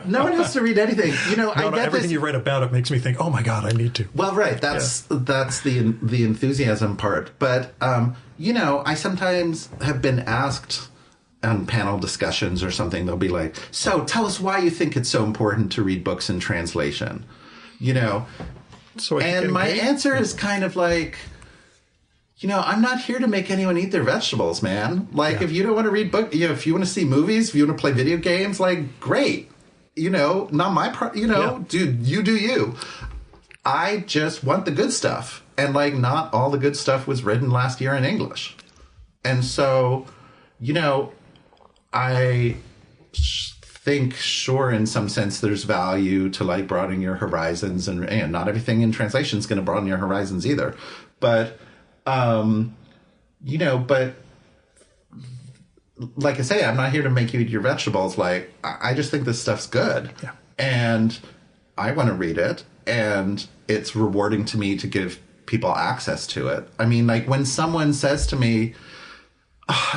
No one has to read anything. You know, I get everything you write about it makes me think, oh my God, I need to. Well, right. That's the enthusiasm part. But, you know, I sometimes have been asked on panel discussions or something, they'll be like, so tell us why you think it's so important to read books in translation, you know? And my answer is kind of like, you know, I'm not here to make anyone eat their vegetables, man. Like, if you don't want to read books, you know, if you want to see movies, if you want to play video games, like, great. You know, not my, dude, you do you. I just want the good stuff. And, like, not all the good stuff was written last year in English. And so, you know, I think, sure, in some sense, there's value to, like, broadening your horizons. And not everything in translation is going to broaden your horizons either. But... you know, but like I say, I'm not here to make you eat your vegetables. Like, I just think this stuff's good. Yeah. And I want to read it. And it's rewarding to me to give people access to it. I mean, like, when someone says to me,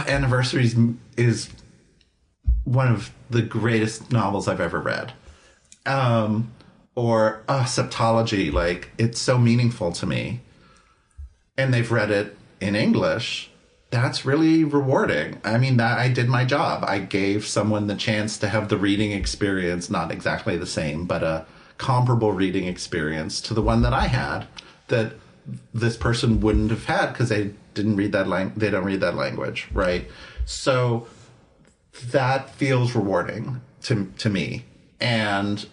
Anniversaries is one of the greatest novels I've ever read. Or Septology, like, it's so meaningful to me. And they've read it in English, that's really rewarding. I mean, that I did my job. I gave someone the chance to have the reading experience, not exactly the same, but a comparable reading experience to the one that I had that this person wouldn't have had because they didn't read that they don't read that language, right? So that feels rewarding to me. And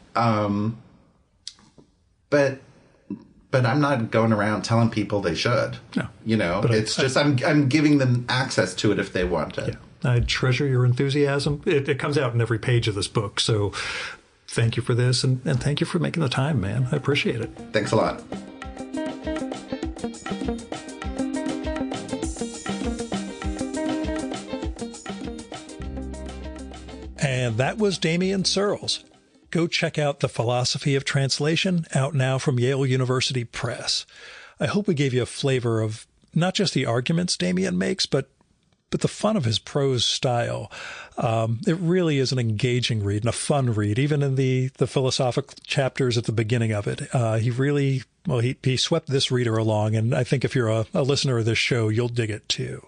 but I'm not going around telling people they should. No. You know, it's just I'm giving them access to it if they want it. Yeah. I treasure your enthusiasm. It comes out in every page of this book. So thank you for this, and thank you for making the time, man. I appreciate it. Thanks a lot. And that was Damion Searls. Go check out The Philosophy of Translation, out now from Yale University Press. I hope we gave you a flavor of not just the arguments Damion makes, but the fun of his prose style. It really is an engaging read and a fun read, even in the philosophical chapters at the beginning of it. He swept this reader along, and I think if you're a listener of this show, you'll dig it too.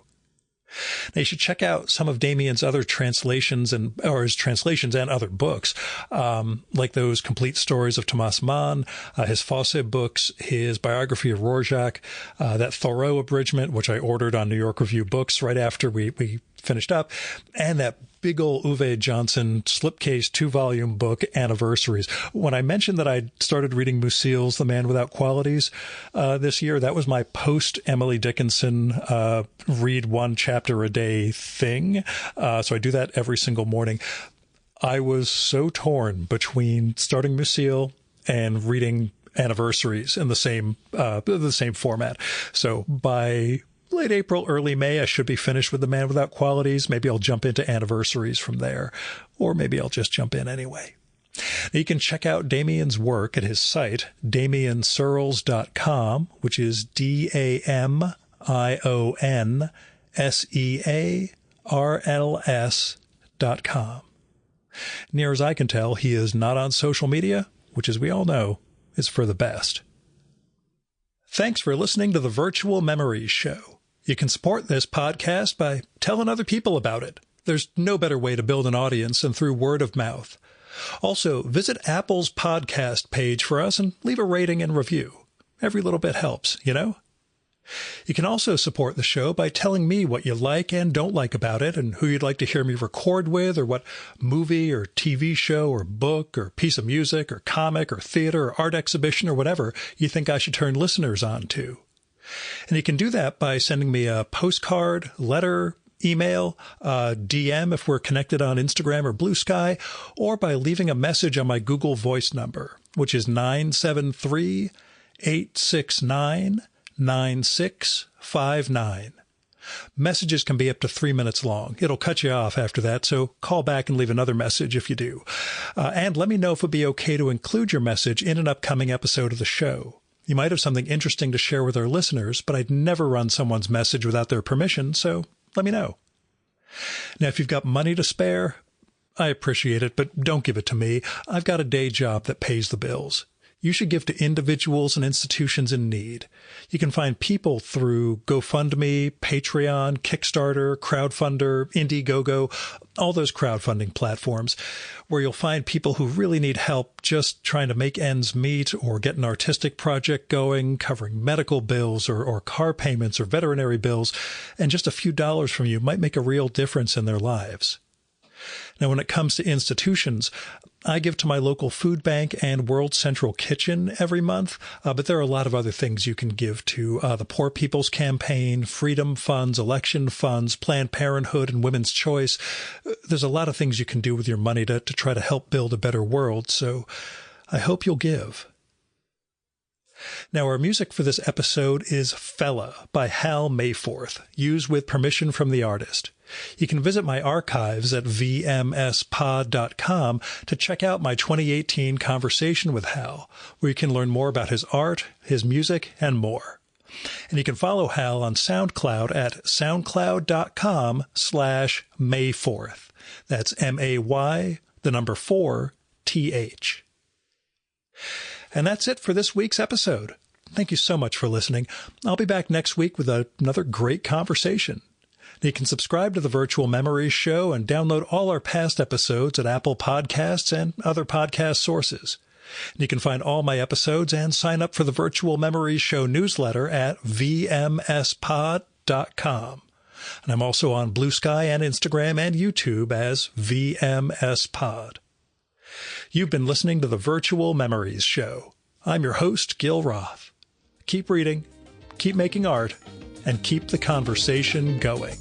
Now, you should check out some of Damien's other translations or his translations and other books, like those complete stories of Thomas Mann, his Fosse books, his biography of Rorschach, that Thoreau abridgment, which I ordered on New York Review Books right after we finished up, and that big old Uwe Johnson slipcase 2-volume book, Anniversaries. When I mentioned that I started reading Musil's The Man Without Qualities this year, that was my post-Emily Dickinson read one chapter a day thing. So I do that every single morning. I was so torn between starting Musil and reading Anniversaries in the same format. So by late April, early May, I should be finished with The Man Without Qualities. Maybe I'll jump into Anniversaries from there, or maybe I'll just jump in anyway. Now, you can check out Damion's work at his site, DamionSearls.com, which is DamionSearls.com. Near as I can tell, he is not on social media, which, as we all know, is for the best. Thanks for listening to the Virtual Memories Show. You can support this podcast by telling other people about it. There's no better way to build an audience than through word of mouth. Also, visit Apple's podcast page for us and leave a rating and review. Every little bit helps, you know? You can also support the show by telling me what you like and don't like about it and who you'd like to hear me record with, or what movie or TV show or book or piece of music or comic or theater or art exhibition or whatever you think I should turn listeners on to. And you can do that by sending me a postcard, letter, email, DM if we're connected on Instagram or Blue Sky, or by leaving a message on my Google Voice number, which is 973-869-9659. Messages can be up to 3 minutes long. It'll cut you off after that, so call back and leave another message if you do. And let me know if it'd be okay to include your message in an upcoming episode of the show. You might have something interesting to share with our listeners, but I'd never run someone's message without their permission, so let me know. Now, if you've got money to spare, I appreciate it, but don't give it to me. I've got a day job that pays the bills. You should give to individuals and institutions in need. You can find people through GoFundMe, Patreon, Kickstarter, Crowdfunder, Indiegogo, all those crowdfunding platforms, where you'll find people who really need help just trying to make ends meet or get an artistic project going, covering medical bills or car payments or veterinary bills, and just a few dollars from you might make a real difference in their lives. Now, when it comes to institutions, I give to my local food bank and World Central Kitchen every month, but there are a lot of other things you can give to the Poor People's Campaign, Freedom Funds, Election Funds, Planned Parenthood, and Women's Choice. There's a lot of things you can do with your money to try to help build a better world, so I hope you'll give. Now, our music for this episode is Fella by Hal Mayforth, used with permission from the artist. You can visit my archives at vmspod.com to check out my 2018 conversation with Hal, where you can learn more about his art, his music, and more. And you can follow Hal on SoundCloud at soundcloud.com/Mayforth. That's MAY, the number 4TH. And that's it for this week's episode. Thank you so much for listening. I'll be back next week with another great conversation. You can subscribe to the Virtual Memories Show and download all our past episodes at Apple Podcasts and other podcast sources. And you can find all my episodes and sign up for the Virtual Memories Show newsletter at vmspod.com. And I'm also on Blue Sky and Instagram and YouTube as vmspod. You've been listening to the Virtual Memories Show. I'm your host, Gil Roth. Keep reading, keep making art, and keep the conversation going.